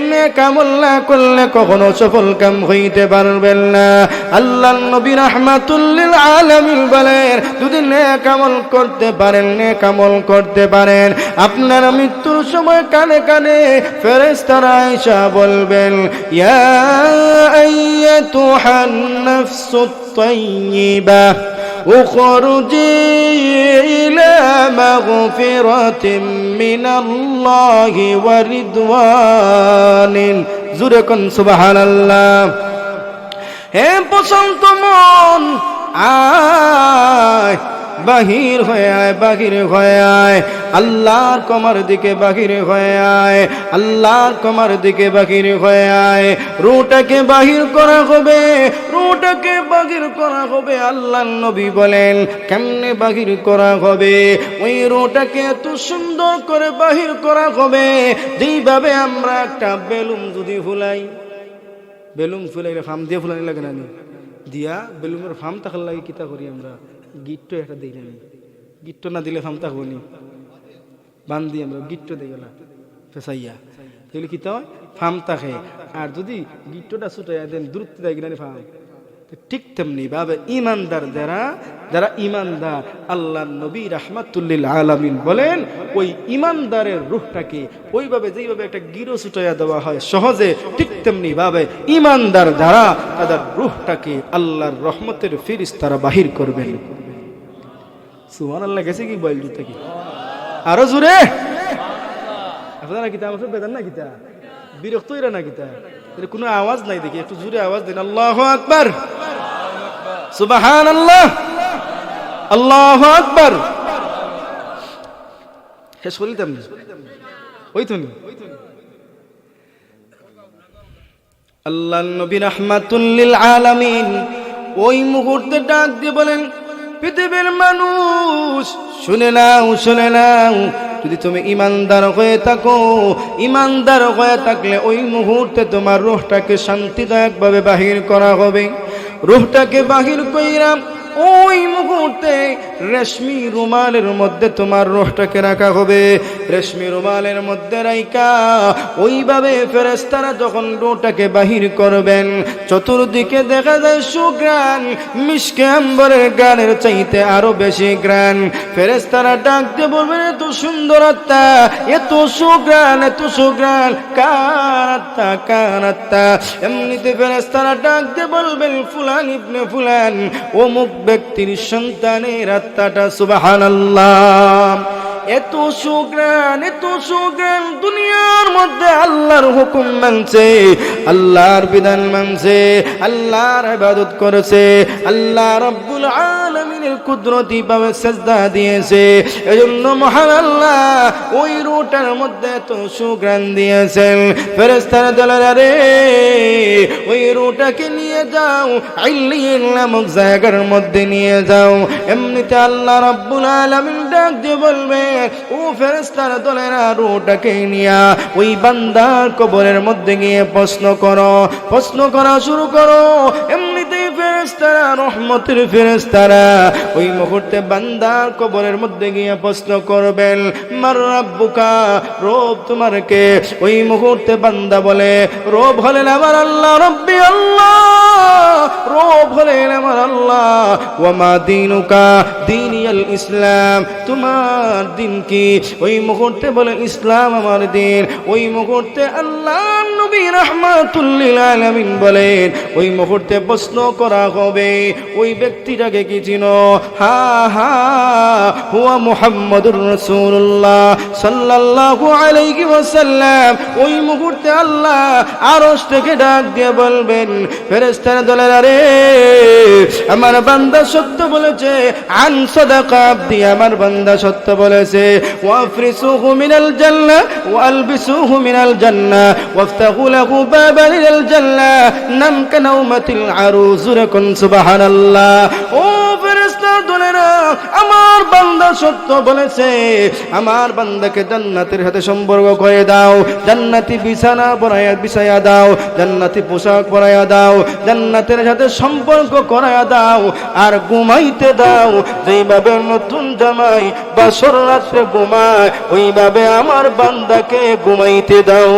নেক আমল না করলে কখনো সফল কাম হইতে পারবেন না। আল্লাহর নবী রাহমাতুল লিল আলামিন বলেন, যদি নেক আমল করতে পারেন, নেক আমল করতে পারেন, আপনার মৃত্যুর সময় কানে কানে ফেরেশতারা আয়েশা বলবেন, ইয়া আইয়াতুহান নাফসুত তাইয়্যিবা উখরুজি ইলা মাগফিরাতিন মিনাল্লাহি ওয়া রিদওয়ানিন। জোরে কোন সুবহানাল্লাহ। হে পছন্দ মন, আয় বাহির হয়ে আয়, বাহির হয়ে আয়, আল্লাহর কমার দিকে বাহির হয়ে আয়, আল্লাহর কমার দিকে বাহির হয়ে আয়। রূহটাকে বাহির করা হবে, রূহটাকে বাহির করা হবে। আল্লাহর নবী বলেন, কেমনে বাহির করা হবে? ওই রূহটাকে এত সুন্দর করে বাহির করা হবে যেইভাবে আমরা একটা বেলুন যদি ফুলাই, বেলুন ফুলাইলে ফার্ম দিয়ে ফুলানি লাগে না, দিয়া বেলুনের ফার্ম থাকার লাগে কিতা করি আমরা, গিট্টো একটা দিই না, গিট্টো না দিলে ফার্ম থাকবো নি, বান দিয়ে আমরা গিট্টো দিয়ে গেলাম ফেসাইয়া। তাহলে কি হয় ফার্ম থাকে আর যদি গিট্টটা ছুটাইয়া দেন দূরত্ব দেয় কিনা ফার্ম ঠিক তেমনি ভাবে ইমানদার যারা ইমানদার আল্লাহ নবী রাহমাতুল্লিল আলামিন বলেন ওই ইমানদারের রূহটাকে ওইভাবে যেইভাবে একটা গিরো ছুটাইয়া দেওয়া হয় সহজে ঠিক তেমনি ভাবে ইমানদার যারা তাদের রূহটাকে আল্লাহর রহমতের ফেরেশতারা বাহির করবেন। সুবহানাল্লাহ গেছে কি বল জুতা কি আরো জোরে আপনারা কিতা আমার বেদান না কিতা বিরক্ত হইরা না কিতা এর কোনো আওয়াজ নাই দেখি একটু জোরে আওয়াজ দেন আল্লাহু আকবার সুবহানাল্লাহ আল্লাহু আকবার শেষ করিতাম ওই তো আল্লাহর নবী রাহমাতুল লিল আলামিন ওই মুহূর্তে ডাক দিয়ে বলেন পৃথিবীর মানুষ শুনে নাও যদি তুমি ইমানদার হয়ে থাকো, ইমানদার হয়ে থাকলে ওই মুহূর্তে তোমার রূহটাকে শান্তিদায়ক ভাবে বাহির করা হবে। রূহটাকে বাহির কইরা ওই মুহূর্তে রেশমি রুমালের মধ্যে তোমার রূহটাকে রাখা হবে। রেশমি রুমালের মধ্যে রাইকা ওইভাবে ফেরেশতারা যখন রূহটাকে বাহির করবেন, চতুর্দিকে দেখা যায় সুঘ্রাণ, মিশকে আম্বরের গানের চাইতে আরো বেশি ঘ্রাণ। ফেরেশতারা ডাকতে বলবেন, এত সুন্দর আত্মা, এত সুঘ্রাণ, কার আত্মা। এমনিতে ফেরেশতারা ডাকতে বলবেন, ফুলান ইবনে ফুলান, অমুক ব্যক্তির সন্তানের আত্মাটা। সুবহানাল্লাহ। এত সুগ্রাণ দুনিয়ার মধ্যে আল্লাহর হুকুম মানছে, আল্লাহর বিধান মানছে, আল্লাহর ইবাদত করেছে, আল্লাহ রাব্বুল আলামিনের কুদরতি ভাবে সিজদা দিয়েছে। এজন্য মহান আল্লাহ ওই রূহটার মধ্যে এত সুগ্রাণ দিয়েছেন। ফেরেশতারা বলেন, আরে ওই রূহটাকে নিয়ে যাও, ইল্লিয়িন নামক জায়গার মধ্যে নিয়ে যাও। এমনিতে আল্লাহ রাব্বুল আলামিন ডাক দিয়ে বলবে, ও ফেরেশতার দলেরা রূহটাকে নিয়া ওই বান্দার কবরের মধ্যে গিয়ে প্রশ্ন করা শুরু করো। এমনিতেই ফেরেশতারা, রহমতের ফেরেশতারা ওই মুহূর্তে বান্দার কবরের মধ্যে গিয়ে প্রশ্ন করবেন, মার রাব্বুকা, রব তোমার কে? ওই মুহূর্তে বান্দা বলে, রব হলেন আমার আল্লাহ, রব্বি আল্লাহ, রব হলেন আমার আল্লাহ। ওয়া মা দীনুকা, দীনিয়াল ইসলাম, তোমার দিন কি? ওই মুহূর্তে বলে, ইসলাম আমার দিন। ওই মুহূর্তে আল্লাহ নবী রাহমাতুল লিল আলামিন বলেন, ওই মুহূর্তে প্রশ্ন করা হবে, ওই ব্যক্তিটাকে কি চিনো? হা হুয়া মুহাম্মাদুর রাসূলুল্লাহ সাল্লাল্লাহু আলাইহি ওয়াসাল্লাম। ওই মুহূর্তে আল্লাহ আরশ থেকে ডাক দিয়ে বলবেন, ফেরেশতারা বলেন, আরে আমার বান্দা সত্য বলেছে, আন সাদাকা আবদি, আমার বান্দা সত্য বলেছে। ওয়াফরিসুহু মিনাল জান্নাহ ওয়ালবিসুহু মিনাল জান্নাহ ওয়াফতাহু লাহু বাবান ইলাল জান্নাহ নাম কানাউমাতিল আরুজ। রাকুন সুবহানাল্লাহ। ও ফেরেশতা দলেরা, আমার বান্দা সত্য বলেছে, আমার বান্দাকে জান্নাতের সাথে সম্পর্ক করে দাও, জান্নাতি বিছানা বিছায়া দাও, জান্নাতি পোশাক পরায়া দাও, জান্নাতের সাথে সম্পর্ক করায়া দাও, আর ঘুমাইতে দাও। যেইভাবে নতুন জামাই বাসর রাত্রে ঘুমায়, ওইভাবে আমার বান্দাকে ঘুমাইতে দাও।